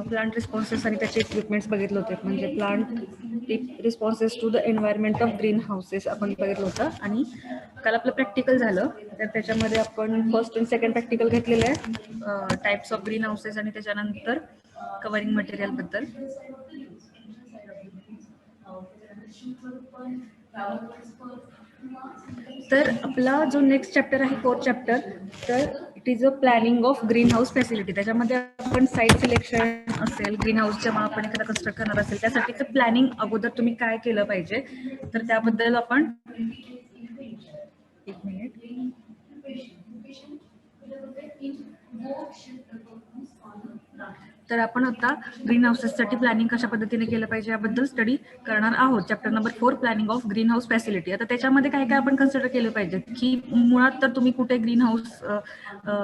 Plant responses आणि त्याचे equipments बघितले होते, म्हणजे plant responses to the environment of green houses आपण बघितलं होतं. आणि काल आपलं प्रॅक्टिकल झालं, तर त्याच्यामध्ये आपण फर्स्ट आणि सेकंड प्रॅक्टिकल घेतलेले आहे टाइप्स ऑफ ग्रीन हाऊसेस आणि त्याच्यानंतर कव्हरिंग मटेरियल बद्दल. तर आपला जो नेक्स्ट चॅप्टर आहे 4th चॅप्टर, तर it is a planning of green house facility. त्याच्यामध्ये आपण साईट सिलेक्शन असेल, ग्रीन हाऊस जेव्हा आपण एखादा कन्स्ट्रक्ट करणार असेल त्यासाठीचं प्लॅनिंग अगोदर तुम्ही काय केलं पाहिजे, तर त्याबद्दल आपण एक मिनिट. तर आपण आता ग्रीन हाऊसेससाठी प्लॅनिंग कशा पद्धतीने केलं पाहिजे याबद्दल स्टडी करणार आहोत. Chapter number 4 planning of green house facility. आता त्याच्यामध्ये काय काय आपण कन्सिडर केलं पाहिजे की मुळात तर तुम्ही कुठे ग्रीन हाऊस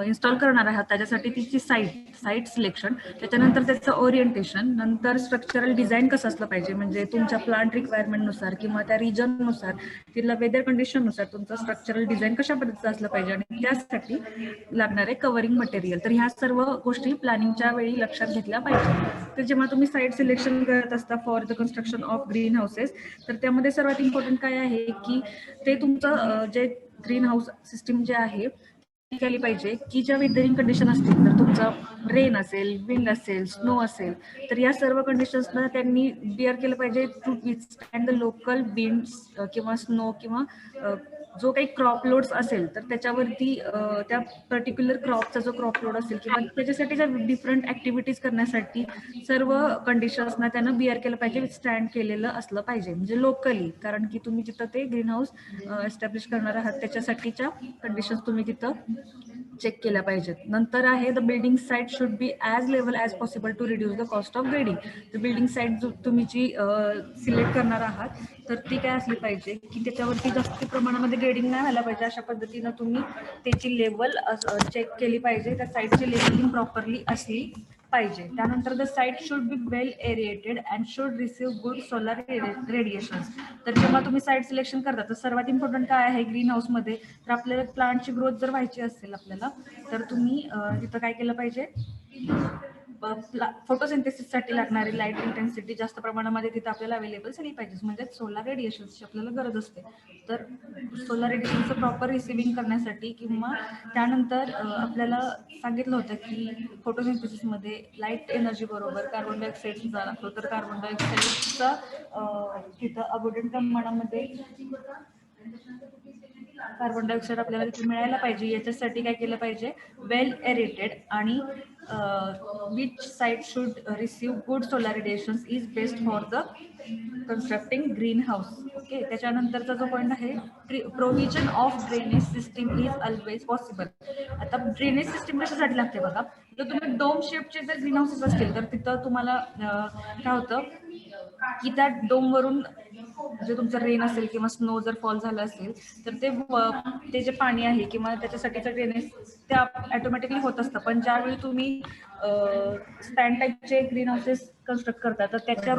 इन्स्टॉल करणार आहात त्याच्यासाठी तिची साईट सिलेक्शन, त्याच्यानंतर त्याचं ओरिएंटेशन, नंतर स्ट्रक्चरल डिझाईन कसं असलं पाहिजे, म्हणजे तुमच्या प्लांट रिक्वायरमेंटनुसार किंवा त्या रिजननुसार तिथल्या वेदर कंडिशननुसार तुमचं स्ट्रक्चरल डिझाईन कशा पद्धतीचं असलं पाहिजे आणि त्यासाठी लागणारे कव्हरिंग मटेरियल. तर ह्या सर्व गोष्टी प्लॅनिंगच्या वेळी लक्षात घेतल्या पाहिजे. तर जेव्हा तुम्ही साईट सिलेक्शन करत असता for the construction of green houses, तर त्यामध्ये सर्वात इम्पॉर्टंट काय आहे की ते तुमचं जे ग्रीन हाऊस सिस्टीम जे आहे केली पाहिजे की ज्या वेदरिंग कंडिशन असतील, तर तुमचं रेन असेल, विंड असेल, स्नो असेल, तर या सर्व कंडिशन्सना त्यांनी बिअर केलं पाहिजे to withstand the local winds किंवा स्नो किंवा जो काही क्रॉप लोड्स असेल तर त्याच्यावरती त्या पर्टिक्युलर क्रॉपचा जो क्रॉप लोड असेल किंवा त्याच्यासाठी ज्या डिफरंट ऍक्टिव्हिटीज करण्यासाठी सर्व कंडिशन्सना त्यानं बिअर केलं पाहिजे, विथस्टँड केलेलं असलं पाहिजे, म्हणजे लोकली. कारण की तुम्ही जिथं ते ग्रीन हाऊस एस्टॅब्लिश करणार आहात त्याच्यासाठीच्या कंडिशन्स तुम्ही तिथं चेक केल्या पाहिजेत. नंतर आहे the building site should be as level as possible to reduce the cost of grading. तर बिल्डिंग साईट जो तुम्ही जी सिलेक्ट करणार आहात तर ती काय असली पाहिजे की त्याच्यावरती जास्त प्रमाणामध्ये ग्रेडिंग नाही व्हायला पाहिजे. अशा पद्धतीनं तुम्ही त्याची लेवल चेक केली पाहिजे, त्या साईटची लेवलिंग प्रॉपरली असली पाहिजे. त्यानंतर the site should be well aerated and should receive good solar radiations. तर जेव्हा तुम्ही साईट सिलेक्शन करता तर सर्वात इम्पॉर्टंट काय आहे ग्रीन हाऊसमध्ये, तर आपल्याला प्लांटची ग्रोथ जर व्हायची असेल आपल्याला, तर तुम्ही तिथं काय केलं पाहिजे, फोटोसिंथेसिससाठी लागणारी लाईट इंटेन्सिटी जास्त प्रमाणामध्ये तिथं आपल्याला अवेलेबल झाली पाहिजे, म्हणजे सोलर रेडिएशन्सची आपल्याला गरज असते. तर सोलर रेडिएशनचं प्रॉपर रिसिव्हिंग करण्यासाठी किंवा त्यानंतर आपल्याला सांगितलं होतं की फोटोसिंथेसिसमध्ये लाईट एनर्जी बरोबर कार्बन डायऑक्साईड सुद्धा लागतो. तर कार्बन डायऑक्साईडचा तिथं अबोडंट प्रमाणामध्ये कार्बन डायऑक्साईड आपल्याला तिथे मिळायला पाहिजे. याच्यासाठी काय केलं पाहिजे, वेल एरेटेड आणि which site should receive good solar radiations is best for the constructing green house. Okay. त्याच्यानंतरचा जो पॉईंट आहे provision of drainage system is always possible. आता ड्रेनेज सिस्टीम कशासाठी लागते बघा, जर तुम्ही डोम शेपचे जर ग्रीन हाऊसेस असतील तर तिथं तुम्हाला काय होतं की त्या डोमवरून जे तुमचं रेन असेल किंवा स्नो जर फॉल झाला असेल तर ते जे पाणी आहे किंवा त्याच्यासाठीचं ड्रेनेज ते ऑटोमॅटिकली होत असतं. पण ज्यावेळी तुम्ही स्टँड टाईपचे ग्रीन हाऊसेस कन्स्ट्रक्ट करता तर त्याच्या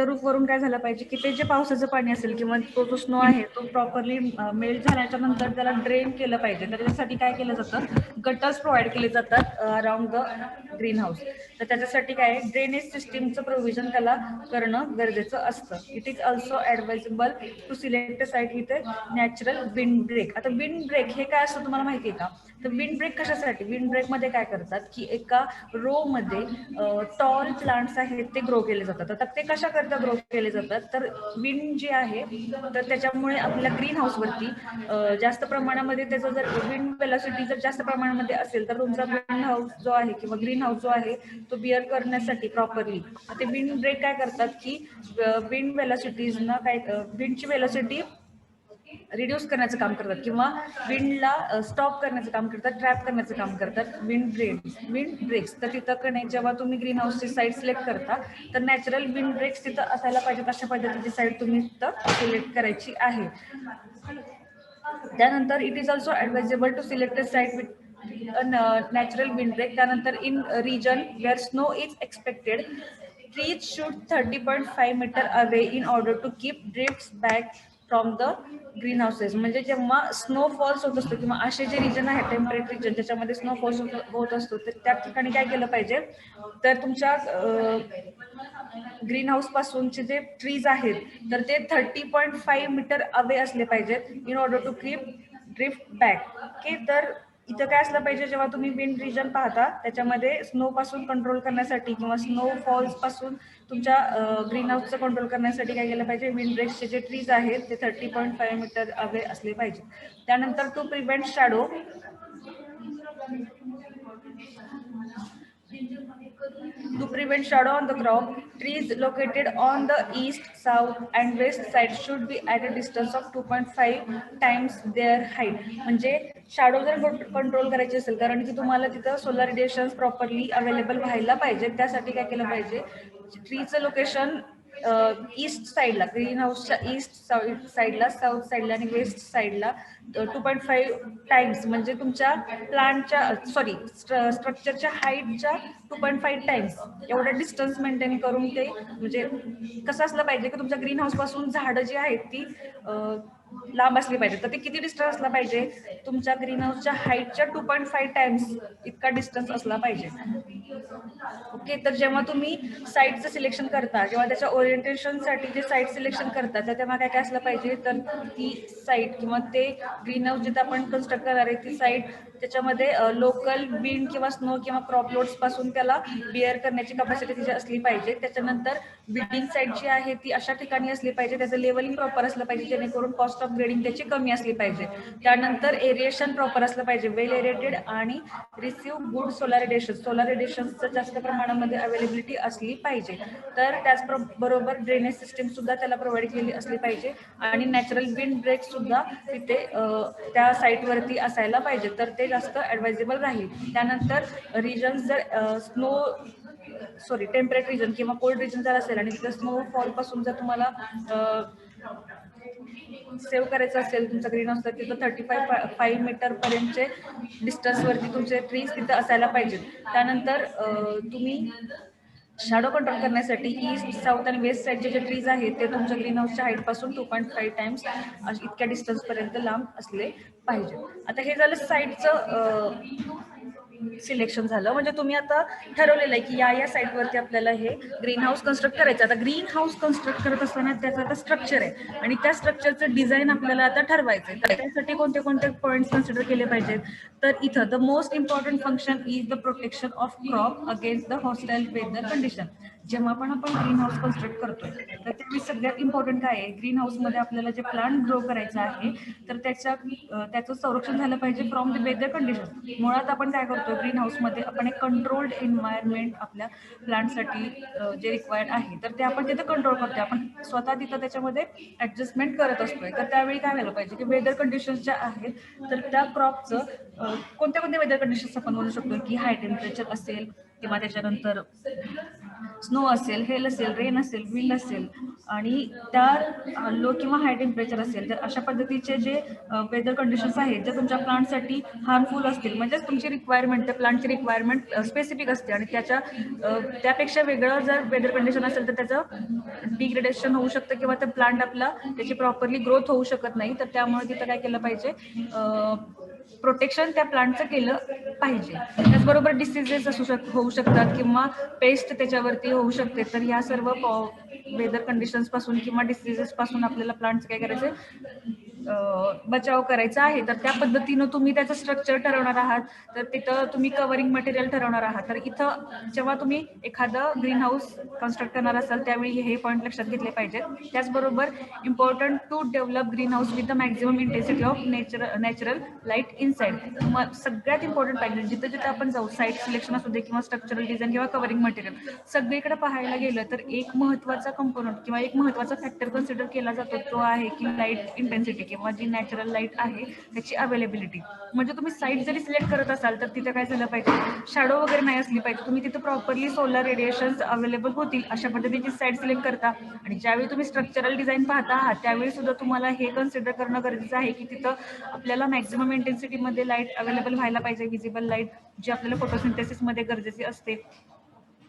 रूफवरून काय झालं पाहिजे की ते जे पावसाचं पाणी असेल किंवा तो जो स्नो आहे तो प्रॉपरली मेल्ट झाल्याच्या नंतर त्याला ड्रेन केलं पाहिजे. तर त्याच्यासाठी काय केलं जातं, गटर्स प्रोव्हाइड केले जातात अराउंड द ग्रीन हाऊस. तर त्याच्यासाठी काय ड्रेनेज सिस्टीमचं प्रोव्हिजन त्याला करणं गरजेचं असतं. It is also advisable to select a site with natural wind break. आता विंड ब्रेक हे काय असतं तुम्हाला माहिती आहे का, तर विंड ब्रेक कशासाठी, विंड ब्रेकमध्ये काय करतात की एका रो मध्ये टॉल प्लांट्स आहेत ते ग्रो केले जातात. तर ते कशा करता ग्रो केले जातात, तर विंड जे आहे तर त्याच्यामुळे आपल्या ग्रीन हाऊसवरती जास्त प्रमाणामध्ये त्याचा जर विंड वेलॉसिटी जर जास्त प्रमाणामध्ये असेल तर तुमचा विंड हाऊस जो आहे किंवा ग्रीन हाऊस जो आहे तो बिअर करण्यासाठी प्रॉपरली ते विंड ब्रेक काय करतात की विंड वेलॉसिटीजना काय विंडची वेलॉसिटी रिड्यूस करण्याचं काम करतात किंवा विंडला स्टॉप करण्याचं काम करतात, ट्रॅप करण्याचं काम करतात विंड ब्रेक्स. तर तिथं कणे जेव्हा तुम्ही ग्रीन हाऊसची साईट सिलेक्ट करता तर नॅचरल विंड ब्रेक्स तिथं असायला पाहिजेत. अशा पद्धतीची साईट तुम्ही तिथं सिलेक्ट करायची आहे. त्यानंतर it is also advisable to select a site with natural wind break. त्यानंतर in region where snow is expected trees should 30.5 meter away in order to keep drifts back from the green houses. म्हणजे जेव्हा snow false होत असतो किंवा असे जे region आहेत temperate region ज्याच्यामध्ये स्नो फॉल्स होत असतो, तर त्या ठिकाणी काय केलं पाहिजे, तर तुमच्या ग्रीन हाऊस पासूनचे जे ट्रीज आहेत तर ते 30.5 मीटर अवे असले पाहिजेत in order to keep drift back. Okay, तर इथं काय असलं पाहिजे, जेव्हा तुम्ही विंड रिजन पाहता त्याच्यामध्ये स्नो पासून कंट्रोल करण्यासाठी किंवा स्नो फॉल्स पासून तुमच्या ग्रीन हाऊसचं कंट्रोल करण्यासाठी काय केलं पाहिजे, विंड ब्रेक्सचे जे ट्रीज आहेत ते 30.5 मीटर अवे असले पाहिजे. त्यानंतर to prevent shadow, to prevent shadow on the crop, trees located on the east, south and west side should be at a distance of 2.5 times their height. म्हणजे shadow जर control करायची असेल, कारण की तुम्हाला तिथं सोलर रेडिएशन प्रॉपरली अवेलेबल व्हायला पाहिजे, त्यासाठी काय केलं पाहिजे, ट्रीचं लोकेशन ईस्ट साईडला, ग्रीन हाऊसच्या ईस्ट साईडला, साऊथ साईडला आणि वेस्ट साईडला 2.5 टाइम्स म्हणजे तुमच्या प्लांटच्या स्ट्रक्चरच्या हाईटच्या 2.5 टाइम्स एवढा डिस्टन्स मेंटेन करून ते, म्हणजे कसं असलं पाहिजे की तुमच्या ग्रीन हाऊस पासून झाडं जी आहेत ती लांब असली पाहिजे. तर ते किती डिस्टन्स असला पाहिजे, तुमच्या ग्रीन हाऊसच्या हाईटच्या 2.5 टाइम्स इतका डिस्टन्स असला पाहिजे. ओके, तर जेव्हा तुम्ही साईटचं सिलेक्शन करता, जेव्हा त्याच्या ओरिएंटेशनसाठी जे साईट सिलेक्शन करता, तर तेव्हा काय काय असलं पाहिजे, तर ती साईट किंवा ते ग्रीन हाऊस जिथे आपण कन्स्ट्रक्ट करणार आहे ती साईट त्याच्यामध्ये लोकल विंड किंवा स्नो किंवा क्रॉप लोड्स पासून त्याला बिअर करण्याची कपॅसिटी तिची असली पाहिजे. त्याच्यानंतर बिल्डिंग साईट जी आहे ती अशा ठिकाणी असली पाहिजे, त्याचं लेवलिंग प्रॉपर असलं पाहिजे जेणेकरून कॉस्ट ऑफ ग्रेडिंग त्याची कमी असली पाहिजे. त्यानंतर एरिएशन प्रॉपर असलं पाहिजे, वेल एरिएटेड आणि receive good solar radiation, solar रेडिएशनचं जास्त प्रमाणामध्ये अवेलेबिलिटी असली पाहिजे. तर त्याचबरोबर ड्रेनेज सिस्टीम सुद्धा त्याला प्रोव्हाइड केली असली पाहिजे आणि नॅचरल विंड ब्रेक सुद्धा तिथे त्या साईटवरती असायला पाहिजे, तर ते जास्त ॲडवायजेबल राहील. त्यानंतर रिजन्स जर टेम्परेट रिजन किंवा कोल्ड रिजन जर असेल आणि तिथं स्नोफॉल पासून जर तुम्हाला सेव्ह करायचं असेल तुमचा ग्रीन हाऊस, तर तिथं 35 मीटर पर्यंतचे डिस्टन्सवरती तुमचे ट्रीज तिथं असायला पाहिजेत. त्यानंतर तुम्ही शॅडो कंट्रोल करण्यासाठी ईस्ट, साऊथ आणि वेस्ट साईडचे जे ट्रीज आहेत ते तुमच्या ग्रीन हाऊसच्या हाईट पासून 2.5 टाइम्स इतक्या डिस्टन्सपर्यंत लांब असले पाहिजे. आता हे झालं साईटचं सिलेक्शन झालं, म्हणजे तुम्ही आता ठरवलेलं आहे की या साईटवरती आपल्याला हे ग्रीन हाऊस कन्स्ट्रक्ट करायचं. आता ग्रीन हाऊस कन्स्ट्रक्ट करत असताना त्याचं आता स्ट्रक्चर आहे आणि त्या स्ट्रक्चरचं डिझाईन आपल्याला आता ठरवायचं आहे. तर त्यासाठी कोणते कोणते पॉईंट्स कन्सिडर केले पाहिजेत, तर इथं the most important function is the protection of crop against the hostile weather condition. जेव्हा पण आपण ग्रीन हाऊस कन्स्ट्रक्ट करतोय तर त्यावेळी सगळ्यात इम्पॉर्टंट काय आहे, ग्रीन हाऊसमध्ये आपल्याला जे प्लांट ग्रो करायचं आहे तर त्याचं संरक्षण झालं पाहिजे फ्रॉम द वेदर कंडिशन. मुळात आपण काय करतो, ग्रीन हाऊसमध्ये आपण एक कंट्रोल्ड एन्व्हायरमेंट आपल्या प्लांटसाठी जे रिक्वायर्ड आहे तर ते आपण तिथे कंट्रोल करतोय, आपण स्वतः तिथं त्याच्यामध्ये ऍडजस्टमेंट करत असतोय. तर त्यावेळी काय व्हायला पाहिजे की वेदर कंडिशन्स ज्या आहेत तर त्या क्रॉपचं कोणत्या कोणत्या वेदर कंडिशन्स आपण म्हणू शकतो की हाय टेम्परेचर असेल किंवा त्याच्यानंतर स्नो असेल, हेल असेल, रेन असेल, विंड असेल आणि त्या लो किंवा हाय टेम्परेचर असेल, तर अशा पद्धतीचे जे वेदर कंडिशन्स आहेत जे तुमच्या प्लांटसाठी हार्मफुल असतील, म्हणजेच तुमची रिक्वायरमेंट त्या प्लांटची रिक्वायरमेंट स्पेसिफिक असते आणि त्यापेक्षा वेगळं जर वेदर कंडिशन असेल तर त्याचं डिग्रेडेशन होऊ शकतं किंवा ते प्लांट आपला त्याची प्रॉपरली ग्रोथ होऊ शकत नाही. तर त्यामुळे तिथं काय केलं पाहिजे, प्रोटेक्शन त्या प्लांटचं केलं पाहिजे. त्याचबरोबर डिसीजेस होऊ शकतात किंवा पेस्ट त्याच्यावरती होऊ शकते. तर या सर्व वेदर कंडिशन्स पासून किंवा डिसीजेस पासून आपल्याला प्लांटचं काय करायचं, बचाव करायचा आहे. तर त्या पद्धतीनं तुम्ही त्याचं स्ट्रक्चर ठरवणार आहात, तर तिथं तुम्ही कव्हरिंग मटेरियल ठरवणार आहात. तर इथं जेव्हा तुम्ही एखादं ग्रीन हाऊस कन्स्ट्रक्ट करणार असाल त्यावेळी हे पॉईंट लक्षात घेतले पाहिजेत. त्याचबरोबर important to develop green house with the maximum intensity of natural light inside. सगळ्यात इम्पॉर्टंट पाहिजे जिथं जिथं आपण जाऊ, साईट सिलेक्शन असू दे किंवा स्ट्रक्चरल डिझाईन किंवा कव्हरिंग मटेरियल, सगळीकडे पाहायला गेलं तर एक महत्त्वाचा कंपोनंट किंवा एक महत्त्वाचा फॅक्टर कन्सिडर केला जातो, तो आहे की लाईट इंटेन्सिटी किंवा जी नॅचरल लाईट आहे त्याची अवेलेबिलिटी. म्हणजे तुम्ही साईट जरी सिलेक्ट करत असाल तर तिथं काय झालं पाहिजे, शॅडो वगैरे नाही असली पाहिजे, तुम्ही तिथं प्रॉपरली सोलर रेडिएशन्स अवेलेबल होतील अशा पद्धतीची साईट सिलेक्ट करता. आणि ज्यावेळी तुम्ही स्ट्रक्चरल डिझाईन पाहता आहात त्यावेळी सुद्धा तुम्हाला हे कन्सिडर करणं गरजेचं आहे की तिथं आपल्याला मॅक्झिमम इंटेन्सिटीमध्ये लाईट अवेलेबल व्हायला पाहिजे, विजिबल लाईट जी आपल्याला फोटोसिंथेसिसमध्ये गरजेची असते.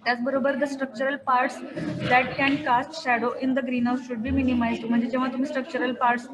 त्याचबरोबर the structural parts that can cast shadow in the green house should be minimise. म्हणजे जेव्हा तुम्ही स्ट्रक्चरल पार्ट्स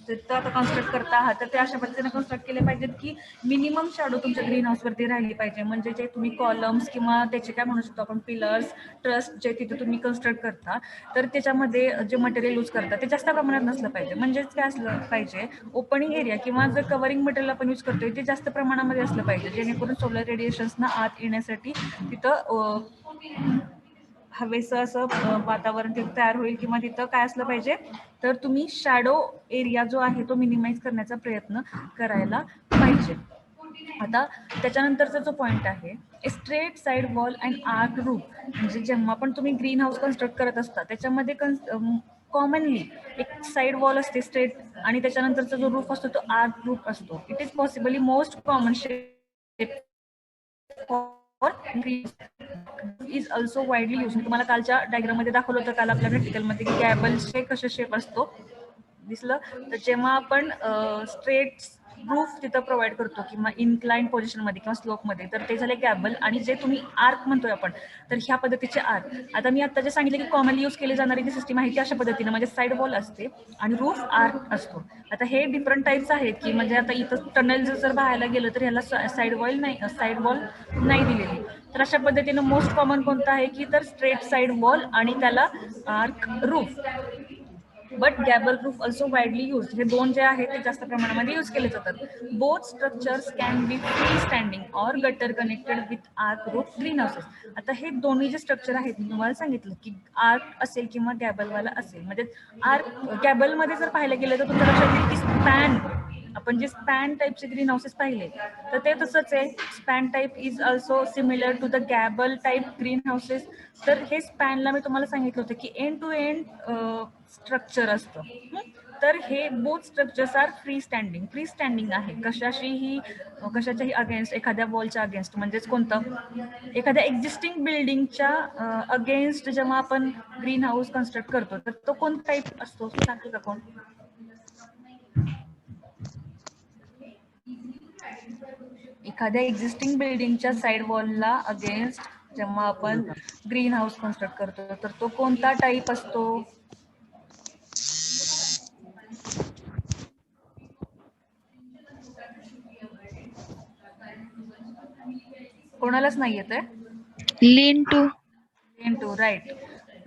आता कन्स्ट्रक्ट करता आहात तर ते अशा पद्धतीने कन्स्ट्रक्ट केले पाहिजेत की मिनिमम शॅडो तुमच्या ग्रीन हाऊसवरती राहिली पाहिजे. म्हणजे जे तुम्ही कॉलम्स किंवा त्याचे काय म्हणू शकतो आपण पिलर्स, ट्रस्ट जे तिथे तुम्ही कन्स्ट्रक्ट करता तर त्याच्यामध्ये जे मटेरियल यूज करता ते जास्त प्रमाणात नसलं पाहिजे. म्हणजेच काय असलं पाहिजे, ओपनिंग एरिया किंवा जे कव्हरिंग मटेरियल आपण यूज करतोय ते जास्त प्रमाणामध्ये असलं पाहिजे, जेणेकरून सोलर रेडिएशन्सना आत येण्यासाठी तिथं हवेचं असं वातावरण तिथं तयार होईल. किंवा तिथं काय असलं पाहिजे तर तुम्ही शॅडो एरिया जो आहे तो मिनिमाइज करण्याचा प्रयत्न करायला पाहिजे. आता त्याच्यानंतरचा जो पॉइंट आहे, straight side wall and arc roof. म्हणजे जेव्हा पण तुम्ही ग्रीन हाऊस कन्स्ट्रक्ट करत असता त्याच्यामध्ये कॉमनली एक साइड वॉल असते स्ट्रेट आणि त्याच्यानंतरचा जो रूफ असतो तो आर्क रूफ असतो. It is possibly most common shape for green is also widely use. मी तुम्हाला कालच्या डायग्राम मध्ये दाखवलं होतं काल आपल्या प्रॅक्टिकलमध्ये की गॅबलचे कसे शेप असतो दिसलं. तर जेव्हा आपण स्ट्रेट रूफ तिथं प्रोव्हाइड करतो किंवा इन्क्लाइन पोझिशनमध्ये किंवा स्लोपमध्ये तर ते झाले गॅबल. आणि जे तुम्ही आर्क म्हणतोय आपण तर ह्या पद्धतीचे आर्क. आता मी आता जे सांगितलं की कॉमनली यूज केली जाणारी जी सिस्टीम आहे ती अशा पद्धतीने म्हणजे साईड वॉल असते आणि रूफ आर्क असतो. आता हे डिफरंट टाईप्स आहेत की म्हणजे आता इथं टनल जर पाहायला गेलं तर ह्याला साईड वॉल नाही दिलेली. तर अशा पद्धतीनं मोस्ट कॉमन कोणतं आहे की तर स्ट्रेट साईड वॉल आणि त्याला arch roof. But gable roof also widely use. हे दोन जे आहेत ते जास्त प्रमाणामध्ये यूज केले जातात. Both structures can be free standing or gutter connected with arc roof green houses. आता हे दोन्ही जे स्ट्रक्चर आहेत मी तुम्हाला सांगितलं की आर्क असेल किंवा गॅबलवाला असेल. म्हणजे आर्क गॅबलमध्ये जर पाहायला गेलं तर तुमच्या लक्षात येईल की स्पॅन, आपण जे स्पॅन टाईपचे ग्रीन हाऊसेस पाहिले तर ते तसंच आहे. Span type is also similar to the gable type green houses. तर हे स्पॅनला मी तुम्हाला सांगितलं होतं की एंड टू एंड स्ट्रक्चर असतं. तर हे both structures are free standing आहे. कशाच्याही अगेन्स्ट, एखाद्या वॉलच्या अगेन्स्ट. म्हणजेच कोणतं, एखाद्या एक्झिस्टिंग बिल्डिंगच्या अगेन्स्ट जेव्हा आपण ग्रीन हाऊस कन्स्ट्रक्ट करतो तर तो कोणता टाईप असतो सांगेल का कोण? एखाद्या एक्झिस्टिंग बिल्डिंगच्या साईड वॉलला अगेन्स्ट जेव्हा आपण ग्रीन हाऊस कन्स्ट्रक्ट करतो तर तो कोणता टाईप असतो? कोणालाच नाही येत आहे? लीन टू राईट,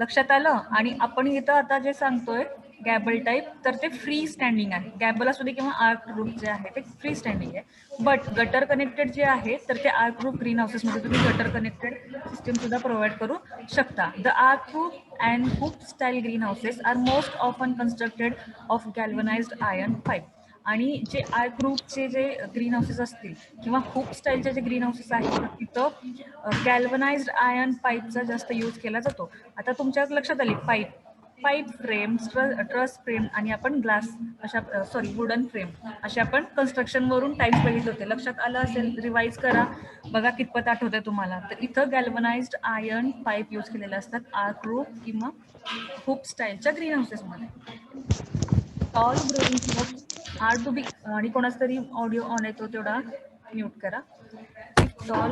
लक्षात आलं. आणि आपण इथं आता जे सांगतोय गॅबल टाईप तर ते फ्री स्टँडिंग आहे. गॅबल असू दे किंवा आर्क रूफ जे आहे ते फ्री स्टँडिंग आहे. बट गटर कनेक्टेड जे आहे तर ते आर्क रूफ ग्रीन हाऊसेसमध्ये तुम्ही गटर कनेक्टेड सिस्टम सुद्धा प्रोव्हाइड करू शकता. The arc roof and hoop style green houses are most often constructed of galvanized iron pipe. आणि जे आर्क रूफचे जे ग्रीन हाऊसेस असतील किंवा हुप स्टाईलचे जे ग्रीन हाऊसेस आहेत तिथं गॅल्वनाइज्ड आयर्न पाईपचा जास्त यूज केला जातो. आता तुमच्या लक्षात आली पाईप फ्रेम, ट्रस फ्रेम आणि आपण ग्लास अशा वुडन फ्रेम अशा आपण कन्स्ट्रक्शनवरून टाईप्स बघितले होते. लक्षात आलं असेल, रिवाईज करा बघा कितपत आठवतंय तुम्हाला. तर इथं गॅल्वनाइज्ड आयर्न पाईप यूज केलेले असतात आर्क रूफ किंवा हुप स्टाईलच्या ग्रीन हाऊसेसमध्ये. Tall growing crops are to be, आणि कोणाच तरी ऑडिओ ऑन येतो तेवढा म्यूट करा. Tall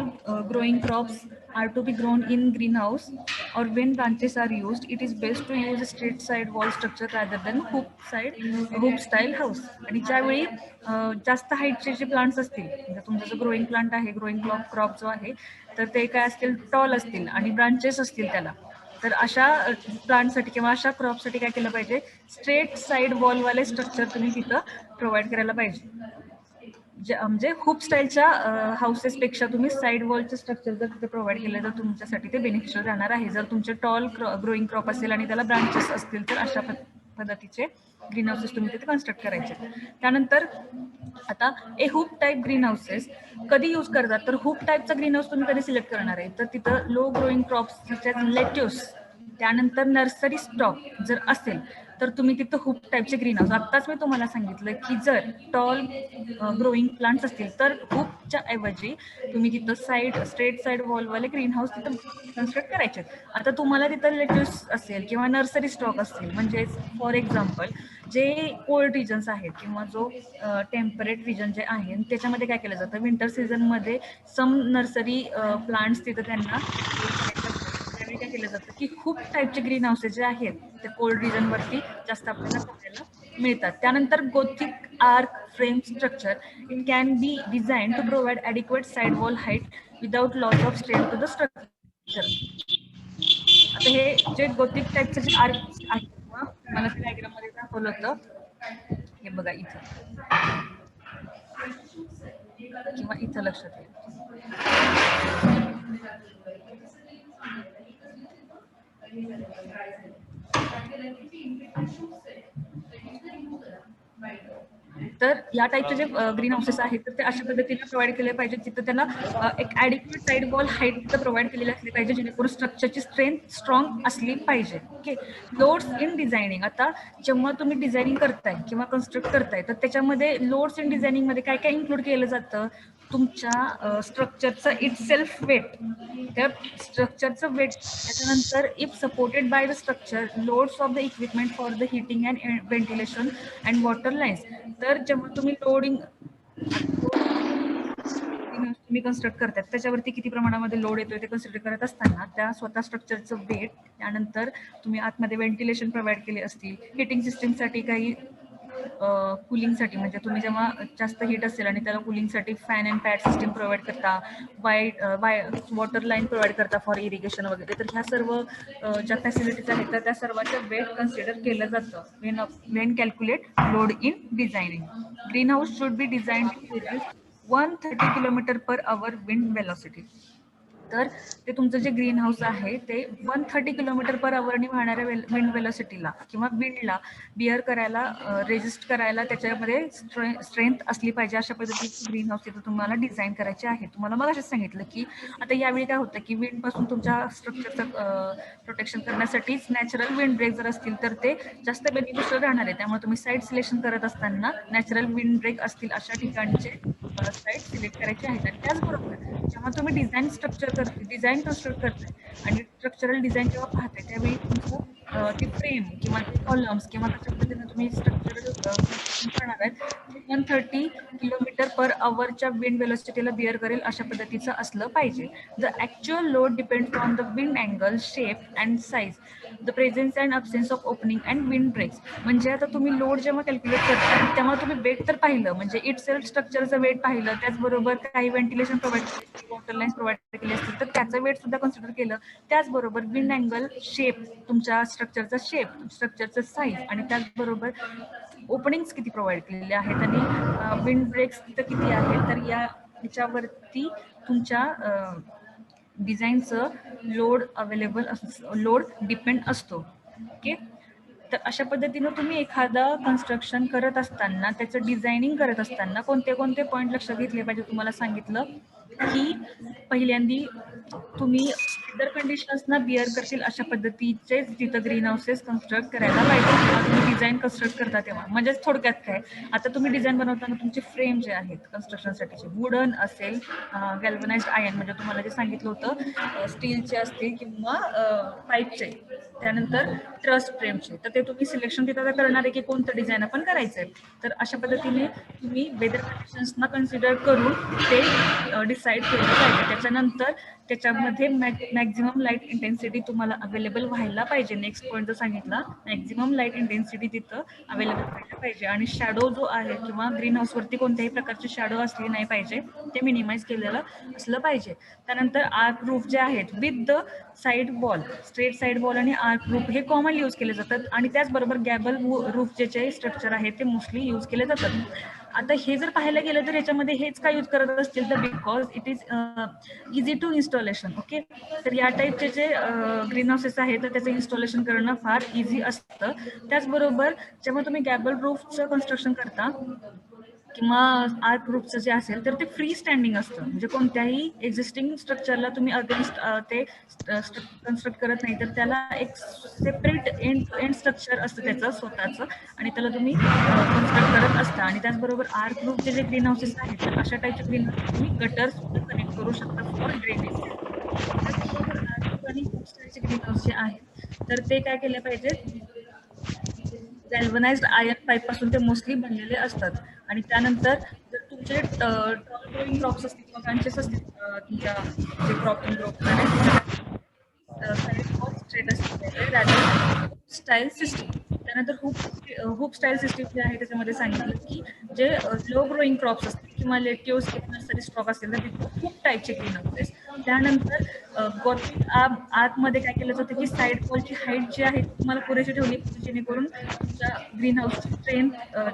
growing crops are to be grown in greenhouse or when branches are used, it is best to use a straight side wall structure rather than hoop style house. आणि ज्यावेळी जास्त हाईटचे जे plants असतील, म्हणजे तुमचा जो growing plant आहे, growing crop जो आहे तर ते काय असतील, टॉल असतील आणि ब्रांचेस असतील त्याला. तर अशा प्लांटसाठी किंवा अशा क्रॉपसाठी काय केलं पाहिजे, स्ट्रेट साईड वॉलवाले स्ट्रक्चर तुम्ही तिथं प्रोव्हाइड करायला पाहिजे. म्हणजे खूप स्टाईलच्या हाऊसेसपेक्षा तुम्ही साईड वॉलचे स्ट्रक्चर जर तिथे प्रोव्हाइड केले तर तुमच्यासाठी ते बेनिफिशियल राहणार आहे. जर तुमचे टॉल ग्रोईंग क्रॉप असेल आणि त्याला ब्रांचेस असतील तर अशा पद्धतीचे ग्रीन हाऊसेस तुम्ही तिथे कन्स्ट्रक्ट करायचे. त्यानंतर आता हुप टाईप ग्रीन हाऊसेस कधी यूज करतात, तर हुप टाईपचा ग्रीन हाऊस तुम्ही कधी सिलेक्ट करणार आहे तर तिथं लो ग्रोईंग क्रॉप्स लेट्यूस त्यानंतर नर्सरी स्टॉक जर असेल तर तुम्ही तिथं हुप टाईपचे ग्रीन हाऊस. आत्ताच मी तुम्हाला सांगितलं की जर टॉल ग्रोईंग प्लांट्स असतील तर हुपच्या ऐवजी तुम्ही तिथं स्ट्रेट साईड वॉलवाले ग्रीन हाऊस तिथं कन्स्ट्रक्ट करायचे. आता तुम्हाला तिथं लेट्यूस असेल किंवा नर्सरी स्टॉक असतील, म्हणजेच फॉर एक्झाम्पल जे कोल्ड रिजन्स आहेत किंवा जो टेम्परेट रिजन जे आहे त्याच्यामध्ये काय केलं जातं, विंटर सीझनमध्ये सम नर्सरी प्लांट्स तिथं त्यांना काय केलं जातं की खूप टाईपचे ग्रीन हाऊसेस जे आहेत ते कोल्ड रिजन वरती जास्त आपल्याला बघायला मिळतात. त्यानंतर gothic arc frame structure it can be design to provide adequate side wall height without loss of strength to the structure. आता हे जे गोथिक टाईपचं जे आर्क आहे किंवा मला ते डायग्राम मध्ये दाखवलं होतं हे बघा इथं किंवा इथं लक्षात येईल. तर या टाईपचे जे ग्रीन हाऊसेस आहेत तर ते अशा पद्धतीने प्रोव्हाइड केले पाहिजे जिथं त्यांना एक adequate side wall height provide केलेली असली पाहिजे जेणेकरून स्ट्रक्चरची स्ट्रेंथ स्ट्रॉंग असली पाहिजे. ओके. Loads in designing. आता जेव्हा तुम्ही डिझायनिंग करताय किंवा कन्स्ट्रक्ट करताय तर त्याच्यामध्ये लोड्स इन डिझायनिंग मध्ये काय काय इन्क्लूड केलं जातं, तुमच्या स्ट्रक्चरचं इट सेल्फ वेट, त्या स्ट्रक्चरचं वेट, त्याच्यानंतर if supported by the structure loads of the equipment for the heating and ventilation and water lines. तर जेव्हा तुम्ही लोडिंग तुम्ही कन्स्ट्रक्ट करतात त्याच्यावरती किती प्रमाणामध्ये लोड येतोय ते कन्सिडर करत असताना त्या स्वतः स्ट्रक्चरचं वेट, त्यानंतर तुम्ही आतमध्ये व्हेंटिलेशन प्रोव्हाइड केले असतील, हिटिंग सिस्टीमसाठी काही कुलिंगसाठी म्हणजे तुम्ही जेव्हा जास्त हीट असेल आणि त्याला कुलिंगसाठी fan and pad system provide करता, वॉटर लाईन प्रोव्हाइड करता फॉर इरिगेशन वगैरे, तर ह्या सर्व ज्या फॅसिलिटीज आहेत तर त्या सर्वांचं वेट कन्सिडर केलं जातं when calculate load in designing. Green house should be design to produce 130 km/h wind velocity. तर ते तुमचं जे ग्रीन हाऊस आहे ते 130 km/h वाहणाऱ्या विंड वेलॉसिटीला किंवा विंडला बिअर करायला, रेजिस्ट करायला त्याच्यामध्ये स्ट्रेंथ असली पाहिजे अशा पद्धतीचे ग्रीन हाऊस तिथं तुम्हाला डिझाईन करायचे आहे. तुम्हाला मग असेच सांगितलं की आता यावेळी काय होतं की विंड पासून तुमच्या स्ट्रक्चरचं प्रोटेक्शन करण्यासाठीच नॅचरल विंड ब्रेक जर असतील तर ते जास्त बेनिफिशियल राहणार आहे. त्यामुळे तुम्ही साईट सिलेक्शन करत असताना नॅचरल विंड ब्रेक असतील अशा ठिकाणचे साईट सिलेक्ट करायचे आहेत. आणि त्याचबरोबर जेव्हा तुम्ही डिझाईन कन्स्ट्रक्ट करताय आणि स्ट्रक्चरल डिझाईन जेव्हा पाहताय त्यावेळी तुमचं ती फ्रेम किंवा ते कॉलम्स किंवा कशा पद्धतीने तुम्ही स्ट्रक्चरल कन्स्ट्रक्शन करणार आहेत 130 km/h विंड वेलोसिटीला बिअर करेल अशा पद्धतीचं असलं पाहिजे. The actual load depends on the wind angle, shape and size, the presence and absence of opening and wind breaks. म्हणजे आता तुम्ही लोड जेव्हा कॅल्क्युलेट करताय तेव्हा तुम्ही वेट तर पाहिलं, म्हणजे इट सेल्फ स्ट्रक्चरचं वेट पाहिलं, त्याचबरोबर काही व्हेंटिलेशन प्रोव्हाइड केली, वॉटर लाईन्स प्रोव्हाइड केली असतील तर त्याचं वेट सुद्धा कन्सिडर केलं. त्याचबरोबर विंड अँगल, शेप, तुमच्या स्ट्रक्चरचा शेप, स्ट्रक्चरचं साईज आणि त्याचबरोबर ओपनिंग्स किती प्रोव्हाइड केलेले आहेत आणि विंड ब्रेक्स तिथं किती आहेत, तर याच्यावरती तुमच्या डिझाईनचं लोड डिपेंड असतो. ओके. तर अशा पद्धतीनं तुम्ही एखादं कन्स्ट्रक्शन करत असताना, त्याचं डिझायनिंग करत असताना कोणते कोणते पॉईंट लक्षात घेतले पाहिजे तुम्हाला सांगितलं की पहिल्यांदी तुम्ही वेदर कंडिशन्सना बिअर करतील अशा पद्धतीचे तिथं ग्रीन हाऊसेस कन्स्ट्रक्ट करायला पाहिजे किंवा तुम्ही डिझाईन कन्स्ट्रक्ट करता तेव्हा. म्हणजेच थोडक्यात काय, आता तुम्ही डिझाईन बनवताना तुमचे फ्रेम जे आहेत कन्स्ट्रक्शनसाठीचे वुडन असेल, गॅल्वनाइज्ड आयर्न म्हणजे तुम्हाला जे सांगितलं होतं स्टीलचे असतील किंवा पाईपचे, त्यानंतर ट्रस फ्रेमचे, तर ते तुम्ही सिलेक्शन तिथं करणार आहे की कोणतं डिझाईन आपण करायचं आहे. तर अशा पद्धतीने तुम्ही वेदर कंडिशन्सना कन्सिडर करून ते डिसाईड केलं पाहिजे. त्याच्यानंतर त्याच्यामध्ये मॅक्झिमम लाईट इंटेन्सिटी तुम्हाला अवेलेबल व्हायला पाहिजे. नेक्स्ट पॉईंट जो सांगितला, मॅक्झिमम लाईट इंटेन्सिटी तिथं अवेलेबल व्हायला पाहिजे आणि शॅडो जो आहे किंवा ग्रीन हाऊसवरती कोणत्याही प्रकारची शॅडो असली नाही पाहिजे, ते मिनिमाइज केलेलं असलं पाहिजे. त्यानंतर आर्क रूफ जे आहेत with the side wall, straight side wall आणि आर्क रूफ हे कॉमन यूज केले जातात आणि त्याचबरोबर गॅबल रूफ जे स्ट्रक्चर आहे ते मोस्टली यूज केले जातात. आता हे जर पाहायला गेलं तर याच्यामध्ये हेच काय यूज करत असतील तर because it is easy to installation. Okay. तर या टाईपचे जे ग्रीन हाऊसेस आहेत तर त्याचं इन्स्टॉलेशन करणं फार इझी असतं. त्याचबरोबर जेव्हा तुम्ही गॅबल रूफचं कन्स्ट्रक्शन करता किंवा आर्क रूफचं जे असेल तर ते फ्री स्टँडिंग असतं, म्हणजे कोणत्याही एक्झिस्टिंग स्ट्रक्चरला तुम्ही अगेन्स्ट ते कन्स्ट्रक्ट करत नाही, तर त्याला एक सेपरेट एंड स्ट्रक्चर असतं त्याचं स्वतःचं आणि त्याला तुम्ही कन्स्ट्रक्ट करत असता. आणि त्याचबरोबर आर्क रूफचे जे ग्रीन हाऊसेस आहेत तर अशा टाईपचे ग्रीन हाऊस तुम्ही गटर सुद्धा कनेक्ट करू शकता फॉर ड्रेनेज. त्याचबरोबर आर्क रूफ आणि खूप सारे ग्रीन हाऊस जे आहेत तर ते काय केले पाहिजे, गॅल्वनाइज्ड आयर्न पाईप पासून ते मोस्टली बनलेले असतात. आणि त्यानंतर जर तुमचे टॉल ग्रोईंग क्रॉप्स असतील किंवा ब्रांचेस असतील तुमच्या जे क्रॉप ग्रो करणारे टाईप असते स्टाईल सिस्टीम. त्यानंतर हुप स्टाईल सिस्टीम जे आहे त्याच्यामध्ये सांगितलं की जे लो ग्रोईंग क्रॉप्स असतील किंवा लेट्यूस किंवा नर्सरी स्टॉक असेल तर तिथे खूप टाईपचे ग्रीन हाऊसेस. त्यानंतर गॉथिक आतमध्ये काय केलं जातं की साईड वॉलची हाईट जी आहे तुम्हाला पुरेशी ठेवली जेणेकरून तुमच्या ग्रीन हाऊसची स्ट्रेंथ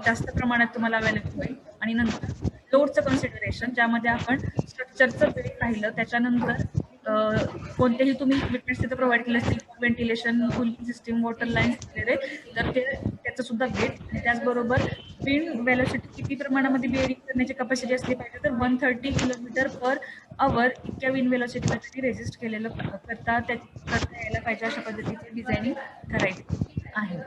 जास्त प्रमाणात तुम्हाला अवेलेबल होईल. आणि नंतर लोडचं कन्सिडरेशन ज्यामध्ये आपण स्ट्रक्चरचं वेट पाहिलं. त्याच्यानंतर कोणतेही तुम्ही इक्विपमेंट्स तिथे प्रोव्हाइड केले असतील ventilation cooling system water lines वगैरे तर ते त्याचं सुद्धा वेट. आणि त्याचबरोबर विंड वेलोसिटी किती प्रमाणामध्ये बिअरिंग करण्याची कॅपॅसिटी असली पाहिजे तर 130 km/h इतक्या विंड वेलोसिटीला तरी रेजिस्ट केलेलं करता यायला पाहिजे अशा पद्धतीचे डिझायनिंग करायची आहे.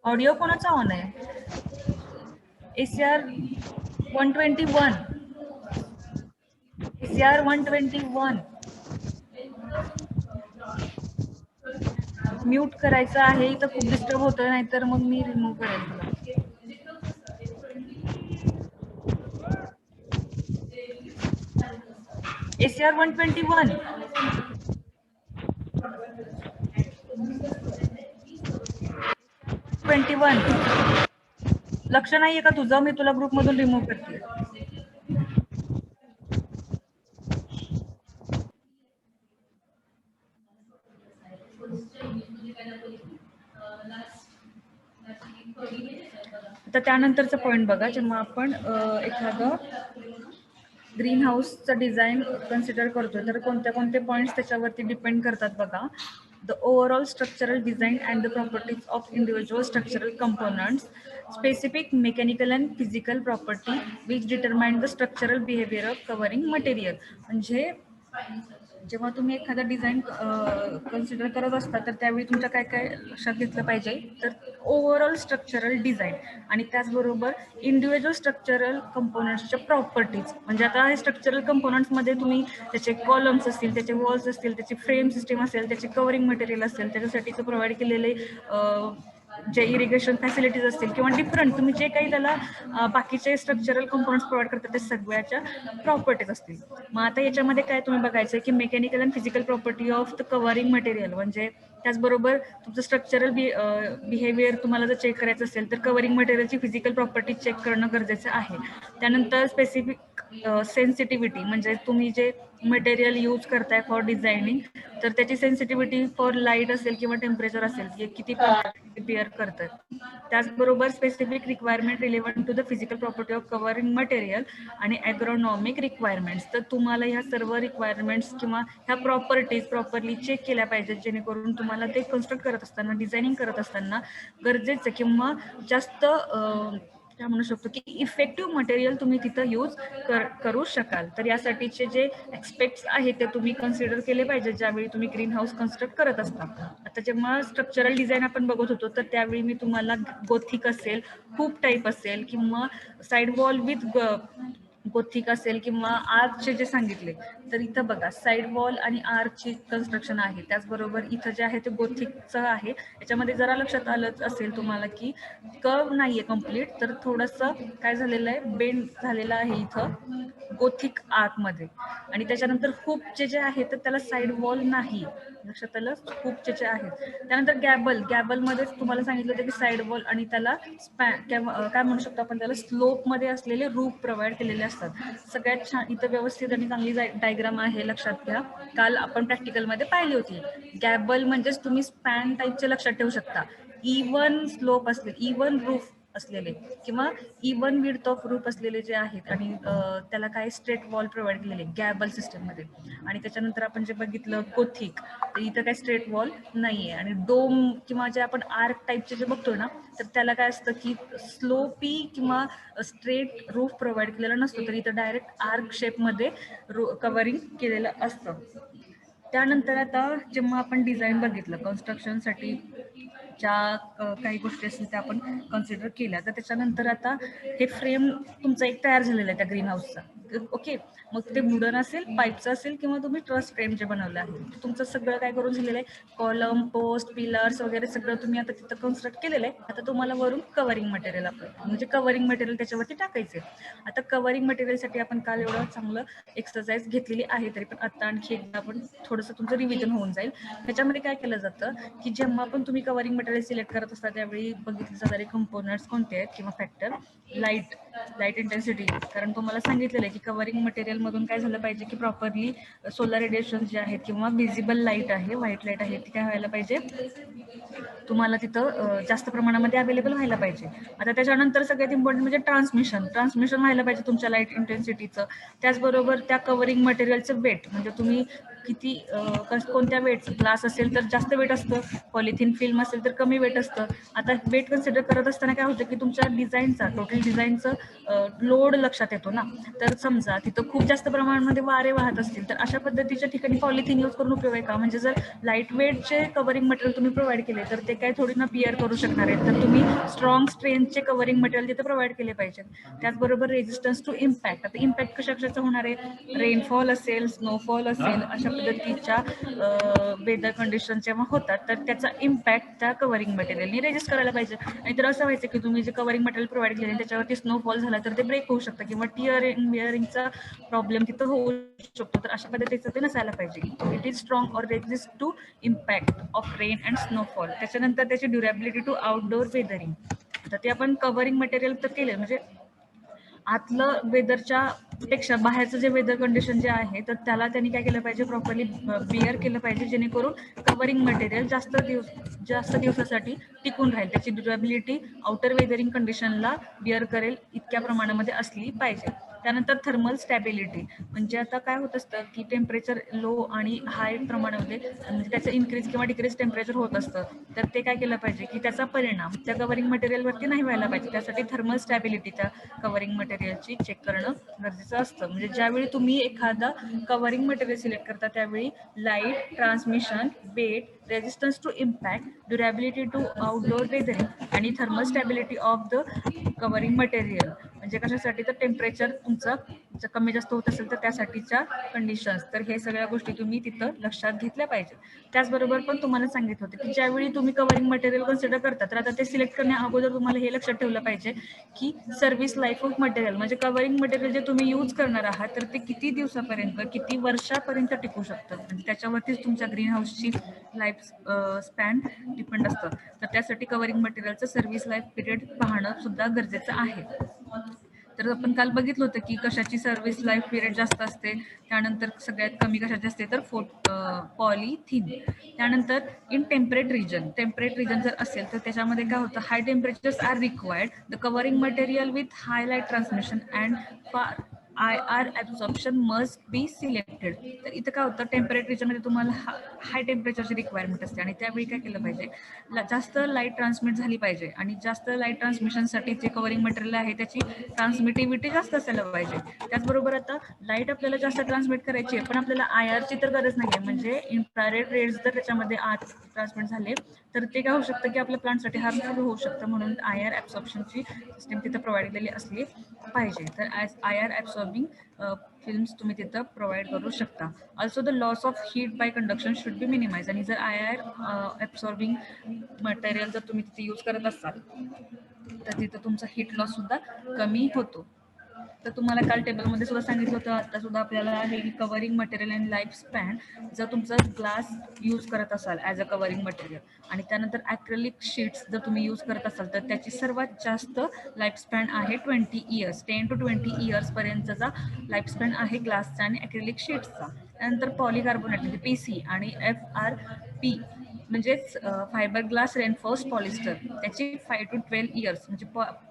ऑडिओ कोणाचा ऑन आहे? ACR 121. ACR 121 म्यूट करायचं आहे. इथं खूप डिस्टर्ब होतं नाहीतर मग मी रिमूव्ह करेल तुला. ACR 121 लक्ष नाहीये का तुझं? मी तुला ग्रुप मधून रिमूव्ह करते. तर त्यानंतरचं पॉईंट बघा. जेव्हा आपण एखादं ग्रीन हाऊसचं डिझाईन कन्सिडर करतोय तर कोणते पॉईंट्स त्याच्यावरती डिपेंड करतात बघा. The overall structural design and the properties of individual structural components, specific mechanical and physical property which determine the structural behaviour of covering material. म्हणजे जेव्हा तुम्ही एखादा डिझाईन कन्सिडर करत असता तर त्यावेळी तुमच्या काय काय लक्षात घेतलं पाहिजे तर ओव्हरऑल स्ट्रक्चरल डिझाईन आणि त्याचबरोबर इंडिव्हिज्युअल स्ट्रक्चरल कंपोनंट्सच्या प्रॉपर्टीज. म्हणजे आता हे स्ट्रक्चरल कंपोनंट्समध्ये तुम्ही त्याचे कॉलम्स असतील, त्याचे वॉल्स असतील, त्याची फ्रेम सिस्टीम असेल, त्याचे कव्हरिंग मटेरियल असेल, त्याच्यासाठीचं प्रोव्हाइड केलेले जे इरिगेशन फॅसिलिटीज असतील किंवा डिफरंट तुम्ही जे काही त्याला बाकीचे स्ट्रक्चरल कंपोनंट्स प्रोव्हाइड करतात ते सगळ्याच्या प्रॉपर्टीज असतील. मग आता याच्यामध्ये काय तुम्ही बघायचं की mechanical and physical property of the covering material. म्हणजे त्याचबरोबर तुमचं स्ट्रक्चरल बिहेवियर तुम्हाला जर चेक करायचं असेल तर कव्हरिंग मटेरियलची फिजिकल प्रॉपर्टी चेक करणं गरजेचं आहे. त्यानंतर स्पेसिफिक सेन्सिटिव्हिटी म्हणजे तुम्ही जे मटेरियल यूज करताय फॉर डिझायनिंग तर त्याची सेन्सिटिव्हिटी फॉर लाईट असेल किंवा टेम्परेचर असेल की किती बिअर करतात. त्याचबरोबर specific requirement relevant to the physical property of covering material आणि ॲग्रोनॉमिक रिक्वायरमेंट्स. तर तुम्हाला ह्या सर्व रिक्वायरमेंट्स किंवा ह्या प्रॉपर्टीज प्रॉपरली चेक केल्या पाहिजेत जेणेकरून तुम्हाला ते कन्स्ट्रक्ट करत असताना डिझायनिंग करत असताना गरजेचं किंवा जास्त काय म्हणू शकतो की इफेक्टिव्ह मटेरियल तुम्ही तिथं यूज करू शकाल. तर यासाठीचे जे एक्सपेक्ट्स आहेत ते तुम्ही कन्सिडर केले पाहिजे ज्यावेळी तुम्ही ग्रीन हाऊस कन्स्ट्रक्ट करत असता. आता जेव्हा स्ट्रक्चरल डिझाईन आपण बघत होतो तर त्यावेळी मी तुम्हाला गोथिक असेल, खूप टाईप असेल किंवा साईड वॉल विथ गोथिक असेल किंवा आर्कचे जे सांगितले तर इथं बघा साईड वॉल आणि आर्कची कन्स्ट्रक्शन आहे. त्याचबरोबर इथं जे आहे ते गोथिकचं आहे. याच्यामध्ये जरा लक्षात आलंच असेल तुम्हाला की कर्व नाहीये कम्प्लीट तर थोडंसं काय झालेलं आहे बेंड झालेलं आहे इथं गोथिक आर्कमध्ये. आणि त्याच्यानंतर हुपचे जे आहे तर त्याला साईड वॉल नाही. लक्षात आलं? हुपचे जे आहेत. त्यानंतर गॅबलमध्ये तुम्हाला सांगितलं होतं की साईड वॉल आणि त्याला काय म्हणू शकतो आपण त्याला स्लोपमध्ये असलेले रूफ प्रोव्हाइड केलेले असतात. सगळ्यात छान इथं व्यवस्थित आणि चांगली डायग्राम आहे लक्षात घ्या. काल आपण प्रॅक्टिकलमध्ये पाहिली होती. गॅबल म्हणजेच तुम्ही स्पॅन टाईपचे लक्षात ठेवू शकता. इव्हन स्लोप असले, इव्हन रूफ असलेले किंवा इव्हन विड्थ ऑफ रूफ असलेले जे आहेत आणि त्याला काय स्ट्रेट वॉल प्रोव्हाइड केलेले गॅबल सिस्टममध्ये. आणि त्याच्यानंतर आपण जे बघितलं गोथिक तर इथं काय स्ट्रेट वॉल नाहीये. आणि डोम किंवा जे आपण आर्क टाईपचे जे बघतो ना तर त्याला काय असतं की स्लोपी किंवा स्ट्रेट रूफ प्रोव्हाइड केलेला नसतो तर इथं डायरेक्ट आर्क शेपमध्ये कव्हरिंग केलेलं असतं. त्यानंतर आता जेव्हा आपण डिझाईन बघितलं कन्स्ट्रक्शनसाठी ज्या काही गोष्टी असतील त्या आपण कन्सिडर केल्या तर त्याच्यानंतर आता हे फ्रेम तुमचा एक तयार झालेला आहे त्या ग्रीन हाऊसचा. ओके. मग ते वुडन असेल, पाईपचं असेल किंवा तुम्ही ट्रस फ्रेम जे बनवलं आहे तुमचं सगळं काय करून झालेलं आहे, कॉलम, पोस्ट, पिलर्स वगैरे सगळं तुम्ही आता तिथं कन्स्ट्रक्ट केलेलं आहे. आता तुम्हाला वरून कव्हरिंग मटेरियल म्हणजे कव्हरिंग मटेरियल त्याच्यावरती टाकायचे. आता कव्हरिंग मटेरियलसाठी आपण काल एवढं चांगलं एक्सरसाइज घेतलेली आहे, तरी पण आता आणखी एकदा आपण थोडंसं तुमचं रिव्हिजन होऊन जाईल. त्याच्यामध्ये काय केलं जातं की जेव्हा पण तुम्ही कव्हरिंग मटेरियल सिलेक्ट करत असता त्यावेळी बघितले जाणारे कंपोनंट्स कोणते आहेत किंवा फॅक्टर, लाईट इंटेन्सिटी. कारण तुम्हाला सांगितलेलं आहे की कव्हरिंग मटेरियल मधून काय झालं पाहिजे की प्रॉपरली सोलर रेडिएशन जे आहेत किंवा विजिबल लाईट आहे, व्हाईट लाईट आहे, ती काय व्हायला पाहिजे तुम्हाला तिथं जास्त प्रमाणामध्ये अवेलेबल व्हायला पाहिजे. आता त्याच्यानंतर सगळ्यात इम्पॉर्टंट म्हणजे ट्रान्समिशन व्हायला पाहिजे तुमच्या लाईट इंटेन्सिटीचं. त्याचबरोबर त्या कव्हरिंग मटेरियलचं वेट, म्हणजे तुम्ही किती कोणत्या वेटचं, ग्लास असेल तर जास्त वेट असतं, पॉलिथिन फिल्म असेल तर कमी वेट असतं. आता वेट कन्सिडर करत असताना काय होतं की तुमच्या डिझाईनचा, टोटल डिझाईनचं लोड लक्षात येतो ना. तर समजा तिथं खूप जास्त प्रमाणामध्ये वारे वाहत असतील तर अशा पद्धतीच्या ठिकाणी पॉलिथिन यूज करून उपयोग आहे का? म्हणजे जर लाईट वेटचे कव्हरिंग मटेरियल तुम्ही प्रोव्हाइड केले तर ते काय थोडी ना पिअर करू शकणार आहेत, तर तुम्ही स्ट्रॉंग स्ट्रेंथचे कव्हरिंग मटेरियल तिथे प्रोव्हाइड केले पाहिजे. त्याचबरोबर रेजिस्टन्स टू इम्पॅक्ट. आता इम्पॅक्ट कशाचं होणार आहे, रेनफॉल असेल, स्नोफॉल असेल, अशा पद्धतीच्या वेदर कंडिशन जेव्हा होतात तर त्याचा इम्पॅक्ट त्या कव्हरिंग मटेरियलने रेजिस्ट करायला पाहिजे. आणि तर असं व्हायचं की तुम्ही जे कव्हरिंग मटेरियल प्रोव्हाइड केले त्याच्यावरती स्नोफॉल झाला तर ते ब्रेक होऊ शकतं किंवा बिअरिंगचा प्रॉब्लेम तिथं होऊ शकतो. तर अशा पद्धतीचं ते नसायला पाहिजे. इट इज स्ट्रॉंग और resist to impact of rain and snowfall. त्याच्यानंतर त्याची ड्युरेबिलिटी टू आउटडोर वेदरिंग. तर ते आपण कव्हरिंग मटेरियल तर केले, म्हणजे आतलं वेदरच्या पेक्षा बाहेरचं जे वेदर कंडिशन जे आहे तर त्याला त्यांनी काय केलं पाहिजे, प्रॉपरली बिअर केलं पाहिजे, जेणेकरून कव्हरिंग मटेरियल जास्त दिवसासाठी टिकून राहील. त्याची ड्युरेबिलिटी आउटर वेदरिंग कंडिशनला बिअर करेल इतक्या प्रमाणामध्ये असली पाहिजे. त्यानंतर थर्मल स्टॅबिलिटी, म्हणजे आता काय होत असतं की टेम्परेचर लो आणि हाय प्रमाणामध्ये म्हणजे त्याचं इन्क्रीज किंवा डिक्रीज टेम्परेचर होत असतं, तर ते काय केलं पाहिजे की त्याचा परिणाम त्या कव्हरिंग मटेरियलवरती नाही व्हायला पाहिजे. त्यासाठी थर्मल स्टॅबिलिटी त्या कव्हरिंग मटेरियलची चेक करणं गरजेचं असतं. म्हणजे ज्यावेळी तुम्ही एखादा कव्हरिंग मटेरियल सिलेक्ट करता त्यावेळी light, transmission, weight, resistance to impact, durability to outdoor weathering आणि thermal stability of the covering material. म्हणजे कशासाठी, तर टेम्परेचर तुमचं जर कमी जास्त होत असेल तर त्यासाठीच्या कंडिशन्स. तर हे सगळ्या गोष्टी तुम्ही तिथं लक्षात घेतल्या पाहिजे. त्याचबरोबर पण तुम्हाला सांगितलं होतं की ज्यावेळी तुम्ही कव्हरिंग मटेरियल कन्सिडर करता तर आता ते सिलेक्ट करण्या अगोदर तुम्हाला हे लक्षात ठेवलं पाहिजे की सर्व्हिस लाईफ ऑफ मटेरियल, म्हणजे कव्हरिंग मटेरियल जे तुम्ही यूज करणार आहात तर ते किती दिवसापर्यंत, किती वर्षापर्यंत टिकू शकतं. म्हणजे त्याच्यावरतीच तुमच्या ग्रीन हाऊसची लाईफ स्पॅन डिपेंड असतं. तर त्यासाठी कव्हरिंग मटेरियलचं सर्व्हिस लाईफ पिरियड पाहणं सुद्धा गरजेचं आहे. तर आपण काल बघितलं होतं की कशाची सर्व्हिस लाईफ पिरियड जास्त असते, त्यानंतर सगळ्यात कमी कशाची असते तर पॉलिथिन. त्यानंतर इन टेम्परेट रिजन जर असेल तर त्याच्यामध्ये काय होतं, high temperatures are required, the covering material with high light transmission and IR absorption must be selected. तर इथं काय होतं, टेम्परेट रिजनमध्ये तुम्हाला हाय टेम्परेचरची रिक्वायरमेंट असते आणि त्यावेळी काय केलं पाहिजे, जास्त लाईट ट्रान्समिट झाली पाहिजे आणि जास्त लाईट ट्रान्समिशनसाठी जे कव्हरिंग मटेरियल आहे त्याची ट्रान्समिटिव्हिटी जास्त असायला पाहिजे. त्याचबरोबर आता लाईट आपल्याला जास्त ट्रान्समिट करायची आहे पण आपल्याला IRची तर गरज नाही आहे, म्हणजे इन्फ्रारेड रेड्स जर त्याच्यामध्ये आत ट्रान्समिट झाले तर ते काय होऊ शकतं की आपल्या प्लांटसाठी हार्मफुल होऊ शकतं. म्हणून IR ॲब्सॉर्प्शनची सिस्टीम तिथं प्रोव्हाइड केलेली असली पाहिजे. तर IR ॲब्सॉर्बिंग फिल्म्स तुम्ही तिथं प्रोव्हाइड करू शकता. Also the loss of heat by conduction should be minimize. आणि जर IR ॲब्सॉर्बिंग मटेरियल जर तुम्ही तिथे यूज करत असाल तर तिथं तुमचा हीट लॉस सुद्धा कमी होतो. तर तुम्हाला काल टेबलमध्ये सुद्धा सांगितलं होतं, आता सुद्धा आपल्याला आहे की covering material and life span. जर तुमचा ग्लास यूज करत असाल ॲज अ कव्हरिंग मटेरियल आणि त्यानंतर ॲक्रेलिक शीट्स जर तुम्ही यूज करत असाल तर त्याची सर्वात जास्त लाईफ स्पॅन आहे 20 इयर्स, 10 to 20 इयर्सपर्यंतचा लाईफ स्पॅन आहे ग्लासचा आणि ॲक्रेलिक शीट्सचा. त्यानंतर पॉलिकार्बोनेट म्हणजे PC आणि FRP म्हणजेच फायबर ग्लास रेनफोर्स पॉलिस्टर, त्याची 5 to 12 इयर्स, म्हणजे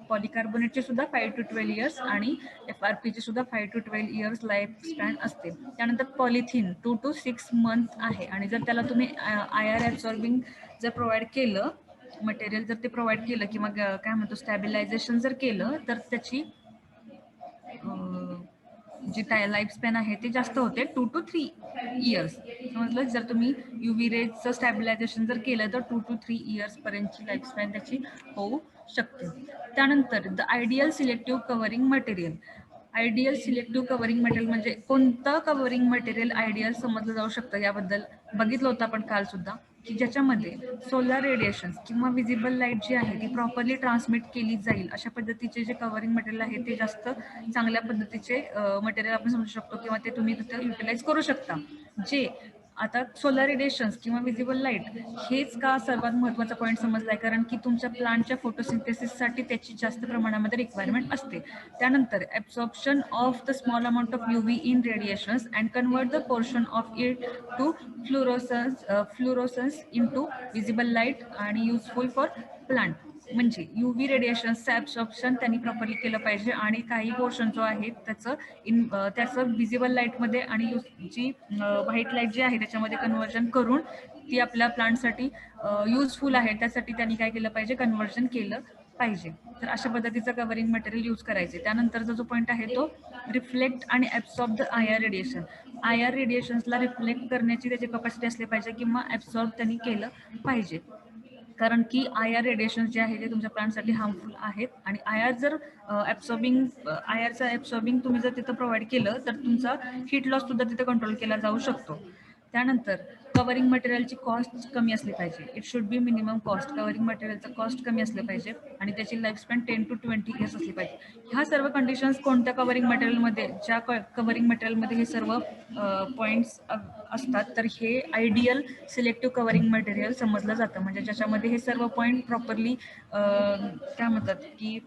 पॉलिकार्बोनेटचे सुद्धा 5 to 12 इयर्स आणि FRPचे सुद्धा 5 to 12 इयर्स लाईफ स्पॅन असते. त्यानंतर पॉलिथिन 2 to 6 मंथ आहे आणि जर त्याला तुम्ही IR ॲब्सॉर्बिंग जर प्रोव्हाइड केलं मटेरियल, जर ते प्रोव्हाइड केलं किंवा काय म्हणतो स्टॅबिलायझेशन जर केलं तर त्याची जी लाईफ स्पॅन आहे ते जास्त होते 2 to 3 इयर्स. समजलं, जर तुम्ही UV रेजचं स्टॅबिलायझेशन जर केलं तर 2 to 3 इयर्स पर्यंतची लाईफ स्पॅन त्याची होऊ शकते. त्यानंतर the ideal selective covering material, ideal selective covering material म्हणजे कोणतं कव्हरिंग मटेरियल आयडियल समजलं जाऊ शकतं याबद्दल बघितलं होतं आपण काल सुद्धा, की ज्याच्यामध्ये सोलर रेडिएशन किंवा विजिबल लाईट जी आहे ती प्रॉपरली ट्रान्समिट केली जाईल अशा पद्धतीचे जे कव्हरिंग मटेरियल आहे ते जास्त चांगल्या पद्धतीचे मटेरियल आपण समजू शकतो किंवा ते तुम्ही तिथे युटिलाइज करू शकता. जे आता सोलर रेडिएशन्स किंवा विजिबल लाईट हेच का सर्वात महत्त्वाचा पॉईंट समजलाय, कारण की तुमच्या प्लांटच्या फोटोसिंथेसिससाठी त्याची जास्त प्रमाणामध्ये रिक्वायरमेंट असते. त्यानंतर absorption of the small amount of UV in radiations and convert the portion of it to fluorescence into visible light आणि युजफुल फॉर प्लांट. म्हणजे UV रेडिएशन्सचं ॲब्सॉर्प्शन त्यांनी प्रॉपरली केलं पाहिजे आणि काही पोर्शन जो आहे त्याचं विजिबल लाईटमध्ये आणि जी व्हाईट लाईट जी आहे त्याच्यामध्ये कन्व्हर्जन करून ती आपल्या प्लांटसाठी युजफुल आहे त्यासाठी त्यांनी काय केलं पाहिजे, कन्व्हर्जन केलं पाहिजे. तर अशा पद्धतीचं कव्हरिंग मटेरियल यूज करायचे. त्यानंतरचा जो पॉईंट आहे तो रिफ्लेक्ट आणि absorb the IR radiation. IR रेडिएशन्सला रिफ्लेक्ट करण्याची त्याची कपॅसिटी असली पाहिजे किंवा ॲब्सॉर्ब त्यांनी केलं पाहिजे, कारण की IR रेडिएशन जे आहे ते तुमच्या प्लांटसाठी हार्मफुल आहेत आणि IR जर IRचं ॲब्सॉर्बिंग तुम्ही जर तिथं प्रोव्हाइड केलं तर तुमचा हीट लॉस सुद्धा तिथं कंट्रोल केला जाऊ शकतो. त्यानंतर कव्हरिंग मटेरियलची कॉस्ट कमी असली पाहिजे. It should be minimum cost. Covering मटेरियलचं कॉस्ट कमी असलं पाहिजे आणि त्याची लाईफ स्पॅन 10 to 20 years असली पाहिजे. ह्या सर्व कंडिशन्स कोणत्या कव्हरिंग मटेरियलमध्ये, ज्या कव्हरिंग मटेरियलमध्ये हे सर्व पॉईंट्स असतात तर हे आयडियल सिलेक्टिव्ह कव्हरिंग मटेरियल समजलं जातं. म्हणजे ज्याच्यामध्ये हे सर्व पॉईंट प्रॉपरली काय म्हणतात की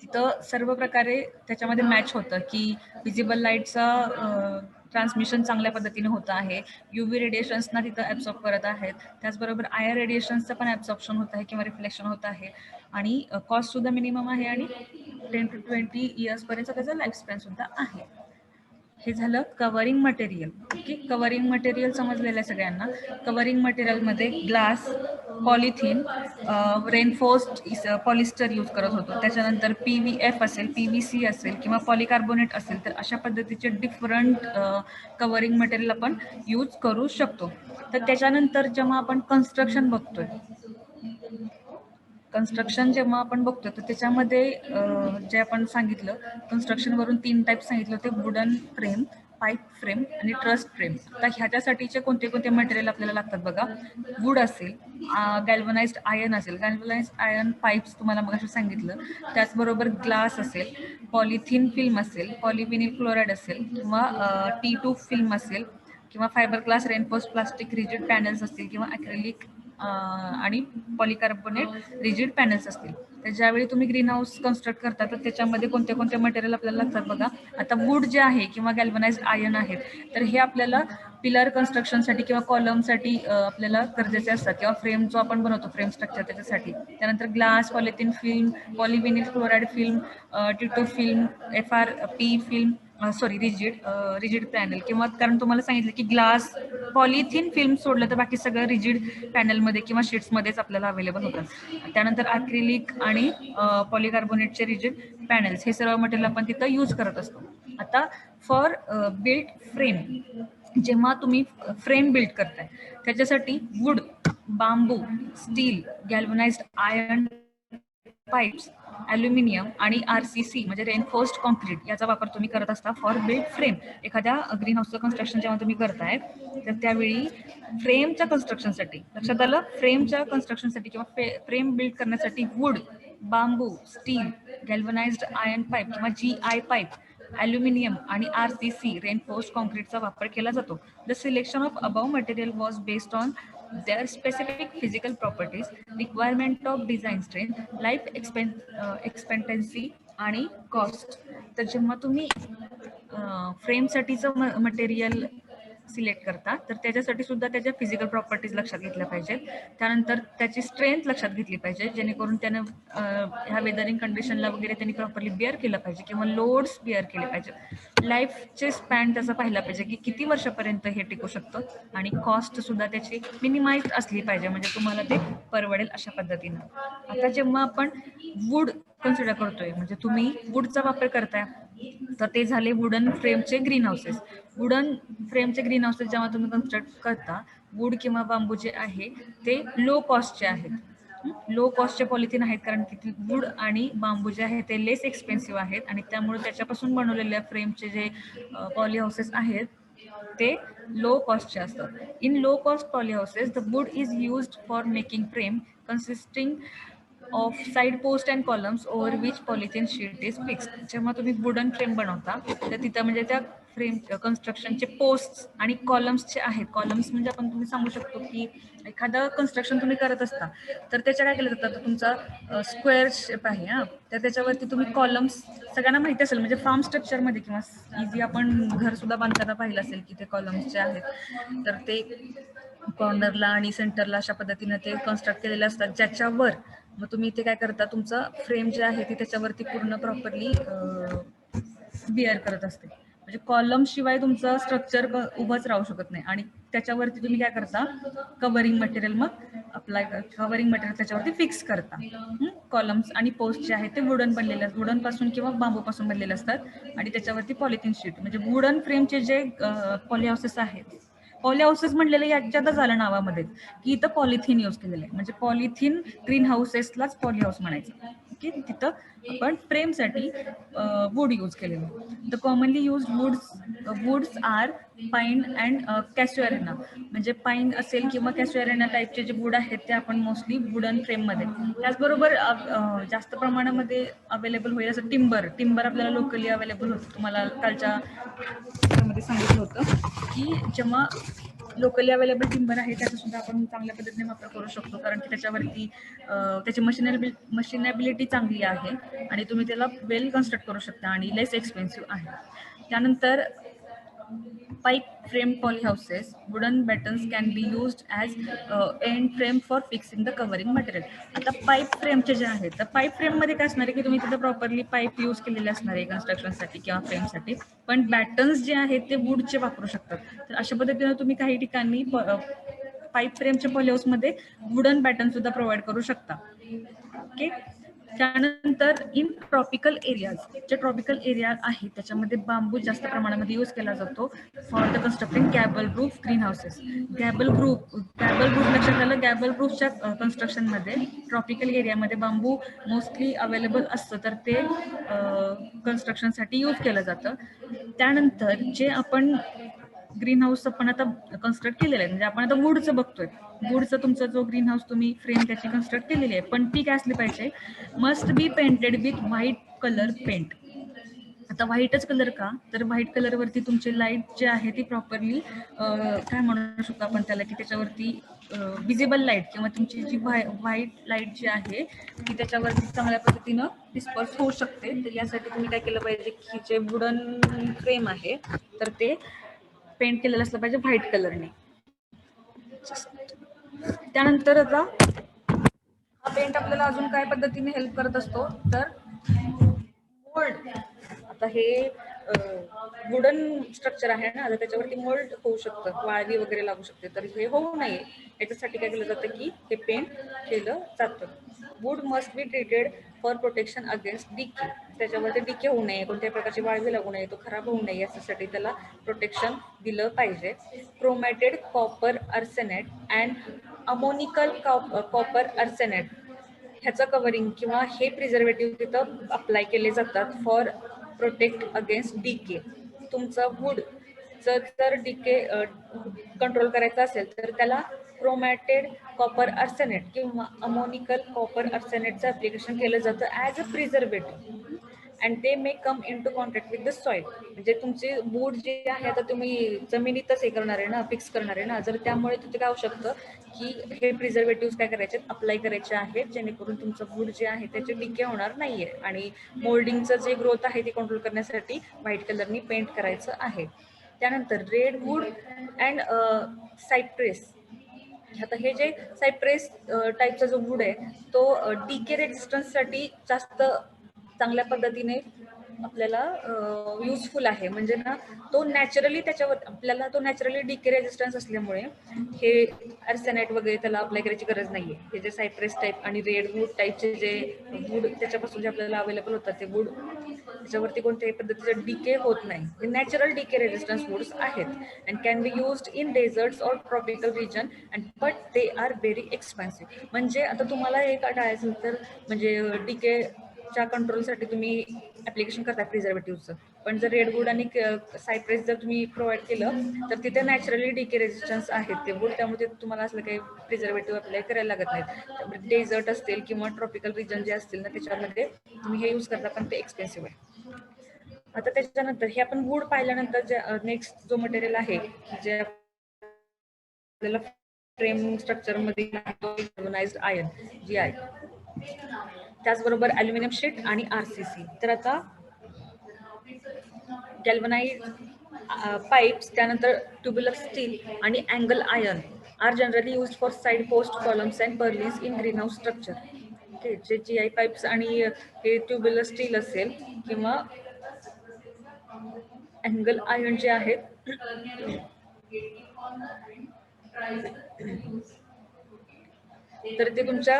तिथं सर्व प्रकारे त्याच्यामध्ये मॅच होतं, की विजिबल लाईटचा ट्रान्समिशन चांगल्या पद्धतीने होत आहे, UV रेडिएशन्सना तिथं ॲब्सॉर्ब करत आहेत, त्याचबरोबर IR रेडिएशन्सचं पण ॲब्सॉर्प्शन होत आहे किंवा रिफ्लेक्शन होत आहे आणि कॉस्ट सुद्धा मिनिमम आहे आणि 10 to 20 years पर्यंत त्याचा लाईफ स्पॅन सुद्धा आहे. हे झालं covering material. Okay, covering material समजलेलं आहे सगळ्यांना. कव्हरिंग मटेरियलमध्ये glass, polythene, reinforced polyester use करत होतो. त्याच्यानंतर PVF असेल, PVC असेल किंवा पॉलिकार्बोनेट असेल, तर अशा पद्धतीचे डिफरंट कव्हरिंग मटेरियल आपण यूज करू शकतो. तर त्याच्यानंतर जेव्हा आपण कन्स्ट्रक्शन बघतोय, कन्स्ट्रक्शन जेव्हा आपण बघतो तर त्याच्यामध्ये जे आपण सांगितलं कन्स्ट्रक्शनवरून 3 टाईप सांगितले होते, वुडन फ्रेम, पाईप फ्रेम आणि ट्रस्ट फ्रेम. आता ह्याच्यासाठीचे कोणते कोणते मटेरियल आपल्याला लागतात बघा. वूड असेल, गॅल्वनाइज्ड आयर्न असेल, गॅल्वनाइज्ड आयर्न पाईप्स तुम्हाला मग सांगितलं. त्याचबरोबर ग्लास असेल, पॉलिथिन फिल्म असेल, पॉलिव्हिनिल क्लोराईड असेल किंवा T2 फिल्म असेल किंवा fibre glass, reinforced plastic rigid panels असतील किंवा ॲक्रेलिक आणि पॉलिकार्बोनेट रिजिड पॅनल्स असतील. तर ज्यावेळी तुम्ही ग्रीन हाऊस कन्स्ट्रक्ट करता तर त्याच्यामध्ये कोणते कोणते मटेरियल आपल्याला लागतात बघा. आता वूड जे आहे किंवा गॅल्वनाइज्ड आयर्न आहेत तर हे आपल्याला पिलर कन्स्ट्रक्शनसाठी किंवा कॉलमसाठी आपल्याला गरजेचे असतात किंवा फ्रेम जो आपण बनवतो फ्रेम स्ट्रक्चर त्याच्यासाठी. त्यानंतर glass, polythene film, polyvinyl chloride film, T2 film, FRP film, rigid panel किंवा कारण तुम्हाला सांगितलं की ग्लास, पॉलिथिन फिल्म सोडलं तर बाकी सगळं रिजिड पॅनलमध्ये किंवा शीट्समध्येच आपल्याला अवेलेबल होतात. त्यानंतर ॲक्रिलिक आणि पॉलिकार्बोनेटचे रिजिड पॅनल्स हे सर्व मटेरियल आपण तिथं यूज करत असतो. आता फॉर बिल्ड फ्रेम, जेव्हा तुम्ही फ्रेम बिल्ड करताय त्याच्यासाठी wood, bamboo, steel, galvanized iron pipes, aluminium आणि RCC म्हणजे रेनफोर्स्ड कॉन्क्रीट याचा वापर तुम्ही करत असता फॉर बिल्ड फ्रेम. एखाद्या ग्रीन हाऊसचं कन्स्ट्रक्शन जेव्हा तुम्ही करताय तर त्यावेळी फ्रेमच्या कन्स्ट्रक्शनसाठी, लक्षात आलं, फ्रेमच्या कन्स्ट्रक्शनसाठी किंवा फ्रेम बिल्ड करण्यासाठी wood, bamboo, steel, galvanized iron pipe किंवा GI पाईप, ॲल्युमिनियम आणि RCC रेनफोर्स्ड कॉन्क्रीटचा वापर केला जातो. The selection of above material was based on their specific physical properties, requirement of design strength, life expectancy आणि cost. तर जेव्हा तुम्ही फ्रेमसाठीचं मटेरियल सिलेक्ट करता तर त्याच्यासाठी सुद्धा त्याच्या फिजिकल प्रॉपर्टीज लक्षात घेतल्या पाहिजेत. त्यानंतर त्याची स्ट्रेंथ लक्षात घेतली पाहिजे जेणेकरून त्यानं ह्या वेदरिंग कंडिशनला वगैरे त्यांनी प्रॉपरली बिअर केलं पाहिजे किंवा लोड्स बिअर केले पाहिजे. लाईफचे स्पॅन त्याचा पाहिला पाहिजे की किती वर्षापर्यंत हे टिकू शकतं आणि कॉस्ट सुद्धा त्याची मिनिमाइज असली पाहिजे म्हणजे तुम्हाला ते परवडेल अशा पद्धतीनं. आता जेव्हा आपण वूड कन्सिडर करतोय म्हणजे तुम्ही वूडचा वापर करताय तर ते झाले वुडन फ्रेमचे ग्रीन हाऊसेस. वुडन फ्रेमचे ग्रीन हाऊसेस जेव्हा तुम्ही कन्स्ट्रक्ट करता, वूड किंवा बांबू जे आहे ते लो कॉस्टचे आहेत. लो कॉस्टचे पॉलिथिन आहेत, कारण की वूड आणि बांबू जे आहे ते लेस एक्सपेन्सिव्ह आहेत आणि त्यामुळे त्याच्यापासून बनवलेल्या फ्रेमचे जे पॉली हाऊसेस आहेत ते लो कॉस्टचे असतात. In low cost poly houses the wood is used for making frame consisting of side post and columns over which polythene sheet is fixed. जेव्हा तुम्ही वुडन फ्रेम बनवता तर तिथं म्हणजे त्या फ्रेम कन्स्ट्रक्शनचे पोस्ट आणि कॉलम्स जे आहेत, कॉलम्स म्हणजे आपण तुम्ही सांगू शकतो की एखादं कन्स्ट्रक्शन तुम्ही करत असता तर त्याच्या काय केलं जातं, तुमचा स्क्वेअर शेप आहे हा, तर त्याच्यावरती तुम्ही कॉलम्स, सगळ्यांना माहिती असेल म्हणजे फार्म स्ट्रक्चरमध्ये किंवा इझी आपण घर सुद्धा बांधताना पाहिलं असेल की ते कॉलम्स जे आहेत तर ते कॉर्नरला आणि सेंटरला अशा पद्धतीने ते कन्स्ट्रक्ट केलेले असतात, ज्याच्यावर मग तुम्ही इथे काय करता, तुमचं फ्रेम जे आहे ती त्याच्यावरती पूर्ण प्रॉपरली बिअर करत असते. म्हणजे कॉलम शिवाय तुमचं स्ट्रक्चर उभंच राहू शकत नाही आणि त्याच्यावरती तुम्ही काय करता, कव्हरिंग मटेरियल मग अप्लाय कव्हरिंग मटेरियल त्याच्यावरती फिक्स करता. कॉलम्स आणि पोस्ट जे आहेत ते वुडन बनलेले असतात, वुडन पासून किंवा बांबू पासून बनलेले असतात आणि त्याच्यावरती पॉलिथिन शीट, म्हणजे वुडन फ्रेमचे जे पॉली हाऊसेस आहेत, पॉली हाऊसेस म्हणलेलं याच्यातच आलं नावामध्ये की इथं पॉलिथिन यूज केलेलं आहे, म्हणजे पॉलिथिन ग्रीन हाऊसेसलाच पॉली हाऊस म्हणायचं की तिथं आपण फ्रेमसाठी वूड यूज केलेलं आहे. The commonly use woods are pine and casuarina, म्हणजे पाईन असेल किंवा कॅस्युअरेना टाईपचे जे वूड आहेत ते आपण मोस्टली वुडन फ्रेममध्ये. त्याचबरोबर जास्त प्रमाणामध्ये अवेलेबल होईल असं टिंबर आपल्याला लोकली अवेलेबल होतं. तुम्हाला कालच्या मध्ये सांगितलं होतं की जेव्हा लोकली अवेलेबल टिंबर आहे त्याचा सुद्धा आपण चांगल्या पद्धतीने वापर करू शकतो, कारण की त्याच्यावरती त्याची मशिनेबिलिटी चांगली आहे आणि तुम्ही त्याला वेल कन्स्ट्रक्ट करू शकता आणि लेस एक्सपेन्सिव्ह आहे. त्यानंतर pipe frame poly houses wooden battens can be used as end frame for fixing the covering material. आता पाईप फ्रेमचे जे आहेत तर पाईप फ्रेममध्ये काय असणार आहे की तुम्ही तिथं प्रॉपरली पाईप यूज केलेले असणार आहे कन्स्ट्रक्शनसाठी किंवा फ्रेमसाठी, पण बॅटन्स जे आहेत ते वूडचे वापरू शकतात. तर अशा पद्धतीनं तुम्ही काही ठिकाणी पाईप फ्रेमच्या पॉली हाऊसमध्ये वुडन बॅटन सुद्धा प्रोव्हाइड करू शकता. ओके. त्यानंतर इन ट्रॉपिकल एरियाज, जे ट्रॉपिकल एरिया आहेत त्याच्यामध्ये बांबू जास्त प्रमाणामध्ये यूज केला जातो for the constructing gable proof green houses. Gable proof लक्षात आलं, गॅबल प्रूफच्या कन्स्ट्रक्शनमध्ये ट्रॉपिकल एरियामध्ये बांबू मोस्टली अवेलेबल असतं, तर ते कन्स्ट्रक्शनसाठी यूज केलं जातं. त्यानंतर जे आपण ग्रीन हाऊस आपण आता कन्स्ट्रक्ट केलेलं आहे, म्हणजे आपण आता वूडचं बघतोय, वूडचं तुमचा जो ग्रीन हाऊस तुम्ही फ्रेम त्याची कन्स्ट्रक्ट केलेली आहे, पण ती काय असली पाहिजे, must be painted with white colour paint. आता व्हाईटच कलर का, तर व्हाईट कलरवरती तुमची लाईट जी आहे ती प्रॉपरली काय म्हणू शकतो आपण त्याला, की त्याच्यावरती विजिबल लाईट किंवा तुमची जी व्हाईट लाईट जी आहे ती त्याच्यावरती चांगल्या पद्धतीनं डिस्पर्स होऊ शकते. तर यासाठी तुम्ही काय केलं पाहिजे की जे वुडन फ्रेम आहे तर ते पेंट केलेलं असलं पाहिजे व्हाईट कलरने. त्यानंतर आता हा पेंट आपल्याला अजून काय पद्धतीने हेल्प करत असतो, तर मोल्ड. आता हे वुडन स्ट्रक्चर आहे ना, तर त्याच्यावरती मोल्ड होऊ शकतं, वाळवी वगैरे लागू शकते, तर हे होऊ नये याच्यासाठी काय केलं जातं की हे पेंट केलं जातं. Wood must be treated for protection against decay, त्याच्यावरती डिके होऊ नये, कोणत्याही प्रकारची वाळवी लागू नये, तो खराब होऊ नये याच्यासाठी त्याला प्रोटेक्शन दिलं पाहिजे. Chromated copper arsenate and ammoniacal copper arsenate ह्याचं कव्हरिंग किंवा हे प्रिझर्वेटिव्ह तिथं अप्लाय केले जातात फॉर प्रोटेक्ट अगेन्स्ट डिके. तुमचं वूडचं जर डिके कंट्रोल करायचं असेल तर त्याला क्रोमॅटेड कॉपर आर्सेनेट किंवा अमोनिकल कॉपर आर्सेनेटचं ॲप्लिकेशन केलं जातं as a preservative and they may come into contact with the soil. म्हणजे तुमचे वूड जे आहे आता तुम्ही जमिनीतच हे करणार आहे ना, फिक्स करणार आहे ना, जर त्यामुळे तिथे काय होऊ शकतं की हे प्रिझर्वेटिव्ह काय करायचे, अप्लाय करायचे आहेत, जेणेकरून तुमचं वूड जे आहे त्याचे डिके होणार नाहीये आणि मोल्डिंगचं जे ग्रोथ आहे ते कंट्रोल करण्यासाठी व्हाईट कलरनी पेंट करायचं आहे. त्यानंतर रेड वूड अँड सायप्रेस. आता हे जे सायप्रेस टाईपचा जो वूड आहे तो डिके रेजिस्टन्ससाठी जास्त चांगल्या पद्धतीने आपल्याला युजफुल आहे. म्हणजे ना तो नॅचरली त्याच्यावर आपल्याला तो नॅचरली डिके रेजिस्टन्स असल्यामुळे हे आर्सेनाइट वगैरे त्याला अप्लाय करायची गरज नाहीये. हे जे सायप्रेस टाईप आणि रेड वूड टाईपचे जे वूड त्याच्यापासून जे आपल्याला अवेलेबल होतात ते वूड त्याच्यावरती कोणत्याही पद्धतीचं डिके होत नाही. नॅचरल डिके रेजिस्टन्स वूड्स आहेत and can be used in deserts or tropical region and but they are very expensive. म्हणजे आता तुम्हाला हे टाळायचं तर म्हणजे डिकेच्या कंट्रोलसाठी तुम्ही ऍप्लिकेशन करता प्रिझर्वेटिव्हचं, पण जर रेडवूड आणि सायप्रेस जर तुम्ही प्रोव्हाइड केलं तर तिथे नॅचरली डिके रेजिस्टन्स आहेत ते वूड, त्यामुळे तुम्हाला असलं काही प्रिझर्वेटिव्ह अप्लाय करायला लागत नाहीत. डेझर्ट असतील किंवा ट्रॉपिकल रिजन जे असतील ना त्याच्यामध्ये तुम्ही हे यूज करता, पण ते एक्सपेन्सिव्ह आहे. आता त्याच्यानंतर हे आपण वूड पाहिल्यानंतर जे नेक्स्ट जो मटेरियल आहे जे आपल्याला फ्रेम स्ट्रक्चर मध्ये गॅल्वनाइज्ड आयर्न GI, त्याचबरोबर अल्युमिनियम शीट आणि RCC. तर आता गॅल्वनाइज्ड पाइप्स, त्यानंतर ट्युब्युलर स्टील आणि angle iron are generally used for side post columns and purlins in green house structure. Okay, जे GI पाइप्स आणि हे ट्युब्युलर स्टील असेल किंवा अँगल आयर्न जे आहेत तर ते तुमच्या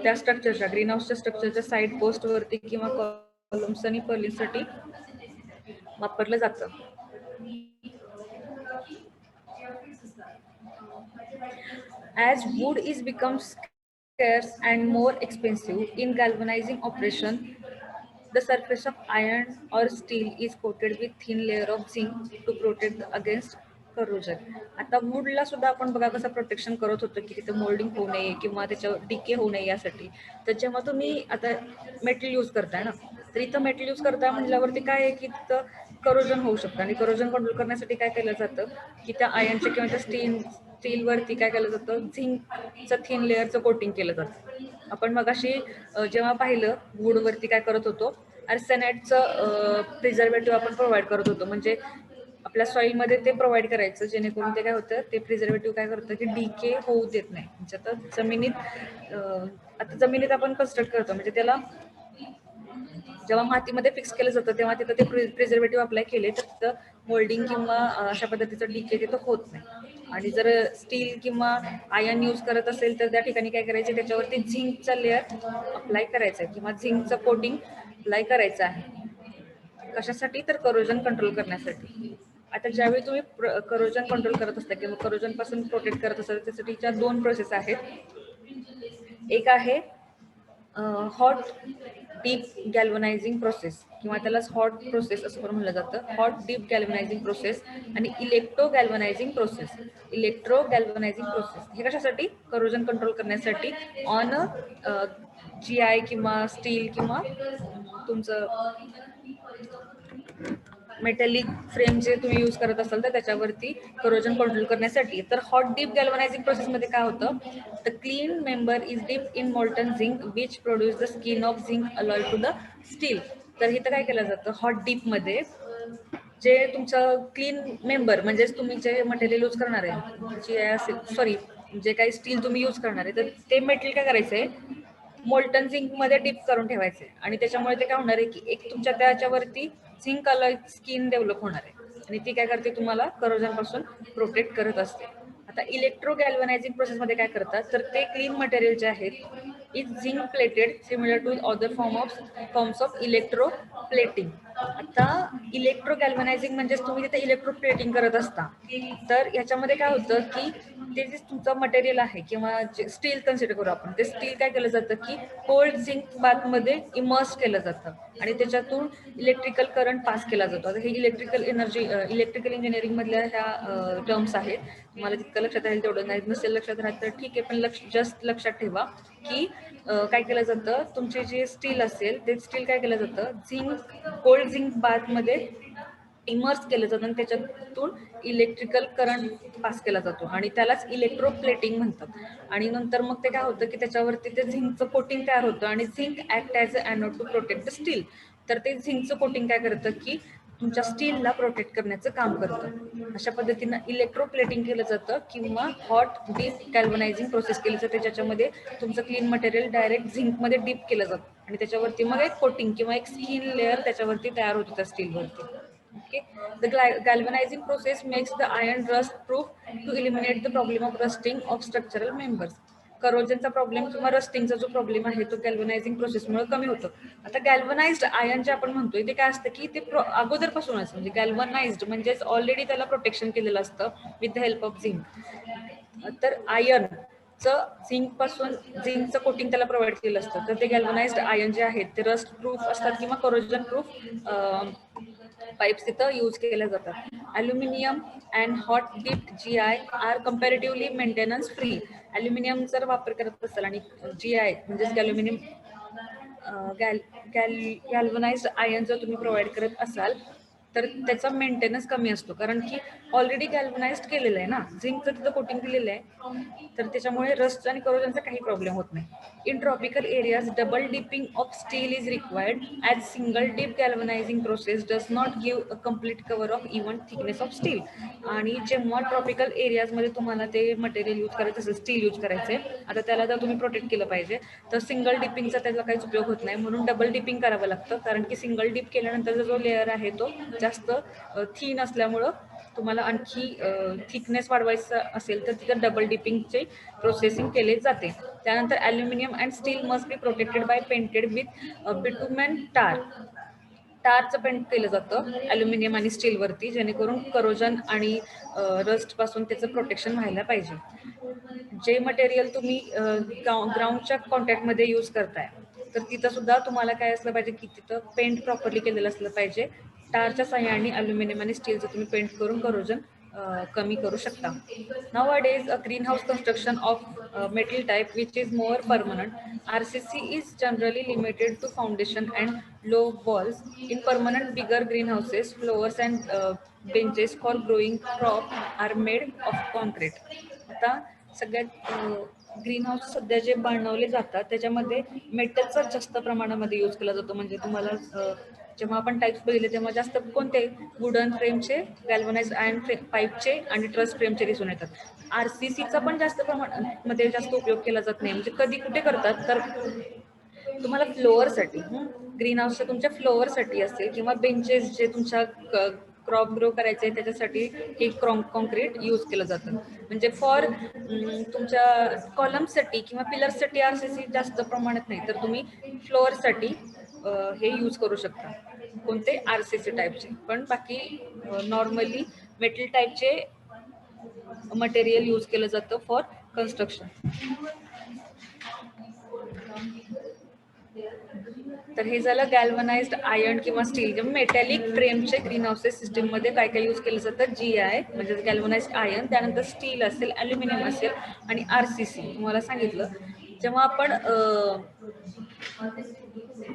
त्या स्ट्रक्चरच्या ग्रीन हाऊसच्या स्ट्रक्चरच्या साइड पोस्ट वरती किंवा कॉलम्स आणि पर्लिन्ससाठी वापरलं जातं. As wood is becomes scarce and more expensive in galvanizing operation, the surface of iron or steel is coated with thin layer of zinc to protect against corrosion. आता वूडला सुद्धा आपण बघा कसं प्रोटेक्शन करत होतो की तिथे मोल्डिंग होऊ नये किंवा त्याच्यावर डिके होऊ नये यासाठी. तर जेव्हा तुम्ही आता मेटल यूज करताय ना, तर इथं मेटल यूज करताय म्हटल्यावरती काय आहे की तिथं करोजन होऊ शकतं आणि करोजन कंट्रोल करण्यासाठी काय केलं जातं की त्या आयर्नच्या किंवा त्या स्टीलवरती काय केलं जातं, झिंकचं थिन लेअरचं कोटिंग केलं जातं. आपण मगाशी जेव्हा पाहिलं वूडवरती काय करत होतो, आर्सेनाइडचं प्रिझर्वेटिव्ह आपण प्रोव्हाइड करत होतो. म्हणजे आपल्या सॉईलमध्ये ते प्रोव्हाइड करायचं जेणेकरून ते काय होतं, ते प्रिझर्वेटिव्ह काय करतं की डिके होऊ देत नाही. म्हणजे आता जमिनीत आपण कन्स्ट्रक्ट करतो म्हणजे त्याला जेव्हा मातीमध्ये फिक्स केलं जातं तेव्हा तिथं ते प्रिझर्वेटिव्ह अप्लाय केले तर तिथं मोल्डिंग किंवा अशा पद्धतीचं डिके तिथं होत नाही. आणि जर स्टील किंवा आयर्न यूज करत असेल तर त्या ठिकाणी काय करायचे, त्याच्यावरती झिंकचा लेअर अप्लाय करायचा आहे किंवा झिंकचं कोटिंग अप्लाय करायचं आहे. कशासाठी, तर करोजन कंट्रोल करण्यासाठी. आता ज्यावेळी तुम्ही करोजन कंट्रोल करत असता किंवा करोजन पासून प्रोटेक्ट करत असाल त्यासाठीच्या 2 प्रोसेस आहेत. एक आहे हॉट डीप गॅल्वनायझिंग प्रोसेस किंवा त्यालाच हॉट प्रोसेस असं पण म्हटलं जातं. हॉट डीप गॅल्वनायझिंग प्रोसेस आणि इलेक्ट्रो गॅल्वनायझिंग प्रोसेस. इलेक्ट्रो गॅल्वनायझिंग प्रोसेस हे कशासाठी, करोजन कंट्रोल करण्यासाठी ऑन GI किंवा स्टील किंवा तुमचं मेटॅलिक फ्रेम जे तुम्ही यूज करत असाल तर त्याच्यावरती करोजन कंट्रोल करण्यासाठी. तर हॉट डीप गॅल्वनायझिंग प्रोसेसमध्ये काय होतं, the clean member is dip in molten zinc which produce the skin of zinc alloy to the steel. तर इथं काय केलं जातं, हॉट डीपमध्ये जे तुमचं क्लीन मेंबर म्हणजेच तुम्ही जे मटेरियल यूज करणार आहे, जे असेल सॉरी जे काही स्टील तुम्ही यूज करणार आहे तर ते मटेरियल काय करायचं आहे, मोल्टन झिंकमध्ये डीप करून ठेवायचे आणि त्याच्यामुळे ते काय होणार आहे की एक तुमच्या त्याच्यावरती झिंक अलॉय स्किन डेव्हलप होणार आहे आणि ती काय करते, तुम्हाला करोजन पासून प्रोटेक्ट करत असते. आता इलेक्ट्रो गॅल्वनायझिंग प्रोसेसमध्ये काय करतात, तर ते क्लीन मटेरियल जे आहेत is zinc plated similar to other forms of electroplating. आता इलेक्ट्रो गॅल्वनायझिंग म्हणजेच तुम्ही तिथे इलेक्ट्रो प्लेटिंग करत असता. तर याच्यामध्ये काय होतं की ते जे तुमचं मटेरियल आहे किंवा जे स्टील कन्सिडर करू आपण, ते स्टील काय केलं जातं की कोल्ड झिंक बाथमध्ये इमर्स केलं जातं आणि त्याच्यातून इलेक्ट्रिकल करंट पास केला जातो. आता हे इलेक्ट्रिकल इंजिनिअरिंग मधल्या ह्या टर्म्स आहेत. तुम्हाला जितकं लक्षात राहील तेवढं, नाही नसेल लक्षात राहत तर ठीक आहे, पण जस्ट लक्षात ठेवा की काय केलं जातं, तुमचे जे स्टील असेल ते स्टील काय केलं जातं, कोल्ड झिंक बाथमध्ये इमर्स केलं जातं आणि त्याच्यातून इलेक्ट्रिकल करंट पास केला जातो आणि त्यालाच इलेक्ट्रोप्लेटिंग म्हणतात. आणि नंतर मग ते काय होतं की त्याच्यावरती ते झिंकचं कोटिंग तयार होतं आणि zinc act as a anode to protect the steel. तर ते झिंकचं कोटिंग काय करतं की तुमच्या स्टीलला प्रोटेक्ट करण्याचं काम करतं. अशा पद्धतीनं इलेक्ट्रोप्लेटिंग केलं जातं किंवा हॉट डीप गॅल्वनायझिंग प्रोसेस केली जाते, ज्याच्यामध्ये तुमचं क्लीन मटेरियल डायरेक्ट झिंकमध्ये डीप केलं जातं आणि त्याच्यावरती मग एक कोटिंग किंवा एक स्किन लेअर त्याच्यावरती तयार होतं त्या स्टीलवरती. Okay, the galvanizing process makes the iron rust proof to eliminate the problem of rusting of structural members. करोजनचा प्रॉब्लेम किंवा रस्टिंगचा जो प्रॉब्लेम आहे तो गॅल्वनायझिंग प्रोसेसमुळे कमी होतो. आता गॅल्वनाइज्ड आयन जे आपण म्हणतोय ते काय असतं की ते अगोदरपासूनच म्हणजे गॅल्वनाइज्ड म्हणजेच ऑलरेडी त्याला प्रोटेक्शन केलेलं असतं with the help of zinc. तर झिंकचं कोटिंग त्याला प्रोव्हाइड केलं असतं. तर ते गॅल्वनाइज्ड आयन जे आहेत ते रस्ट प्रूफ असतात किंवा करोजन प्रूफ पाईप्स तिथं यूज केल्या जातात. Aluminium and hot dipped GI are comparatively maintenance free. Aluminium जर वापर करत असाल आणि GI म्हणजेच गॅल्वनाइज्ड आयन जर तुम्ही प्रोव्हाइड करत असाल तर त्याचा मेंटेनन्स कमी असतो, कारण की ऑलरेडी गॅल्वनाइज्ड केलेलं आहे ना, झिंकचं तिथं कोटिंग दिलेलं आहे, तर त्याच्यामुळे रस्ट आणि करोजनचा काही प्रॉब्लेम होत नाही. In tropical areas double dipping of steel is required as single dip galvanizing process does not give a complete cover of even thickness of steel. आणि जेव्हा ट्रॉपिकल एरियाजमध्ये तुम्हाला ते मटेरियल यूज करायचं असेल, स्टील यूज करायचे, आता त्याला जर तुम्ही प्रोटेक्ट केलं पाहिजे तर सिंगल डिपिंगचा त्याचा काहीच उपयोग होत नाही, म्हणून डबल डिपिंग करावं लागतं. कारण की सिंगल डिप केल्यानंतर जो लेअर आहे तो जास्त थिन असल्यामुळं तुम्हाला आणखी थिकनेस वाढवायचं असेल तर तिथं डबल डिपिंगचे प्रोसेसिंग केले जाते. त्यानंतर aluminium and steel must be protected by painted with bitumen टारचं पेंट केलं जातं ॲल्युमिनियम आणि स्टीलवरती, जेणेकरून करोजन आणि रस्टपासून त्याचं प्रोटेक्शन व्हायला पाहिजे. जे मटेरियल तुम्ही ग्राउंडच्या कॉन्टॅक्टमध्ये यूज करताय तर तिथं सुद्धा तुम्हाला काय असलं पाहिजे की तिथं पेंट प्रॉपरली केलेलं असलं पाहिजे. टारच्या सहाय्याने ॲल्युमिनियम आणि स्टीलचं तुम्ही पेंट करून करोजन कमी करू शकता. Nowadays, a greenhouse construction of metal type which is more permanent. RCC is generally limited to foundation and low walls. In permanent bigger greenhouses, floors and benches for growing crop are made of concrete. आता सगळ्यात green house सध्या जे बनवले जातात त्याच्यामध्ये मेटलचा जास्त प्रमाणामध्ये यूज केला जातो. म्हणजे तुम्हाला जेव्हा आपण टाईप्स बघितले तेव्हा जास्त कोणते वुडन फ्रेमचे, गॅल्वनाइज्ड आयर्न पाईपचे आणि ट्रस फ्रेमचे दिसून येतात. RCCचा पण जास्त प्रमाणामध्ये जास्त उपयोग केला जात नाही. म्हणजे कधी कुठे करतात तर तुम्हाला फ्लोअरसाठी, ग्रीन हाऊसच्या तुमच्या फ्लोअरसाठी असेल किंवा बेंचेस जे तुमच्या क्रॉप ग्रो करायचे त्याच्यासाठी हे कॉन्क्रीट यूज केलं जातं. म्हणजे फॉर तुमच्या कॉलम्ससाठी किंवा पिलर्ससाठी RCC जास्त प्रमाणात नाही, तर तुम्ही फ्लोअरसाठी हे यूज करू शकता. कोणते RCC टाईपचे, पण बाकी नॉर्मली मेटल टाईपचे मटेरियल यूज केलं जातं फॉर कन्स्ट्रक्शन. तर हे झालं गॅल्वनाइज्ड आयर्न किंवा स्टील. मेटॅलिक फ्रेमचे ग्रीन हाऊसेस सिस्टीममध्ये काय काय यूज केलं जातं, GI म्हणजे गॅल्वनाइज्ड आयर्न, त्यानंतर स्टील असेल, ॲल्युमिनियम असेल आणि RCC तुम्हाला सांगितलं. जेव्हा आपण